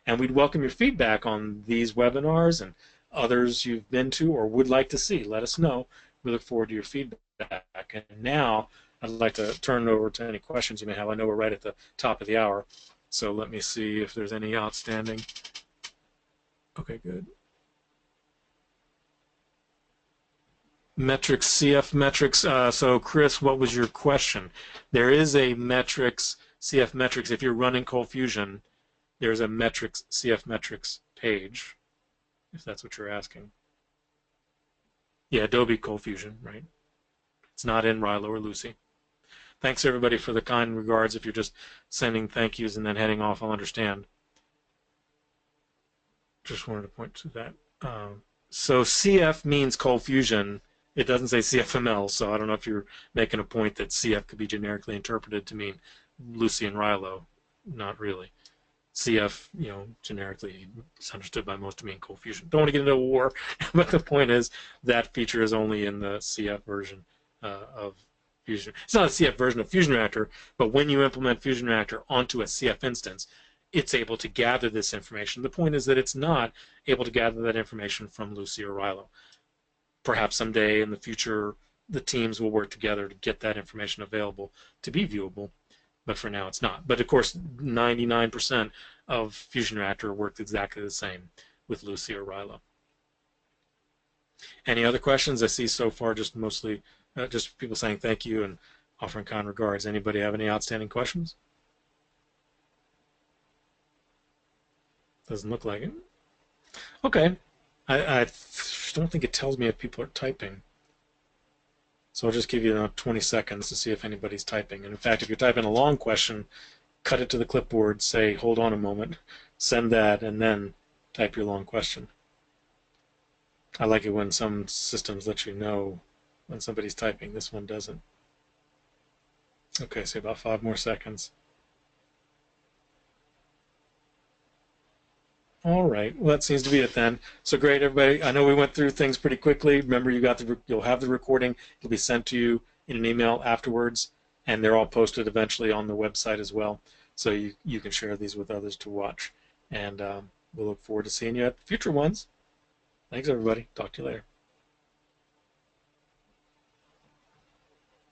And we'd welcome your feedback on these webinars and others you've been to or would like to see. Let us know. We look forward to your feedback. And now I'd like to turn it over to any questions you may have. I know we're right at the top of the hour, so let me see if there's any outstanding. Okay, good. Metrics, CF metrics. So Chris, what was your question? There is a metrics, CF metrics. If you're running Cold Fusion, there's a metrics, CF metrics page, if that's what you're asking. Yeah, Adobe Cold Fusion, right? It's not in Rilo or Lucy. Thanks everybody for the kind regards. If you're just sending thank yous and then heading off, I'll understand. Just wanted to point to that. So CF means Cold Fusion. It doesn't say CFML, so I don't know if you're making a point that CF could be generically interpreted to mean Lucy and Rilo. Not really. CF, generically is understood by most to mean Cold Fusion. Don't want to get into a war, but the point is that feature is only in the CF version of Fusion. It's not a CF version of FusionReactor, but when you implement FusionReactor onto a CF instance, it's able to gather this information. The point is that it's not able to gather that information from Lucy or Rilo. Perhaps someday in the future, the teams will work together to get that information available to be viewable. but for now it's not. But of course, 99% of FusionReactor worked exactly the same with Lucy or Rilo. Any other questions? I see so far just mostly just people saying thank you and offering kind regards. Anybody have any outstanding questions? Doesn't look like it. Okay. I don't think it tells me if people are typing. So I'll just give you 20 seconds to see if anybody's typing. And in fact, if you're typing a long question, cut it to the clipboard, say, hold on a moment, send that, and then type your long question. I like it when some systems let you know when somebody's typing. This one doesn't. Okay, so about 5 more seconds. All right, well, that seems to be it then. So great, everybody. I know we went through things pretty quickly. Remember, you'll have the recording. It'll be sent to you in an email afterwards, and they're all posted eventually on the website as well. So you can share these with others to watch. And we'll look forward to seeing you at future ones. Thanks, everybody. Talk to you later.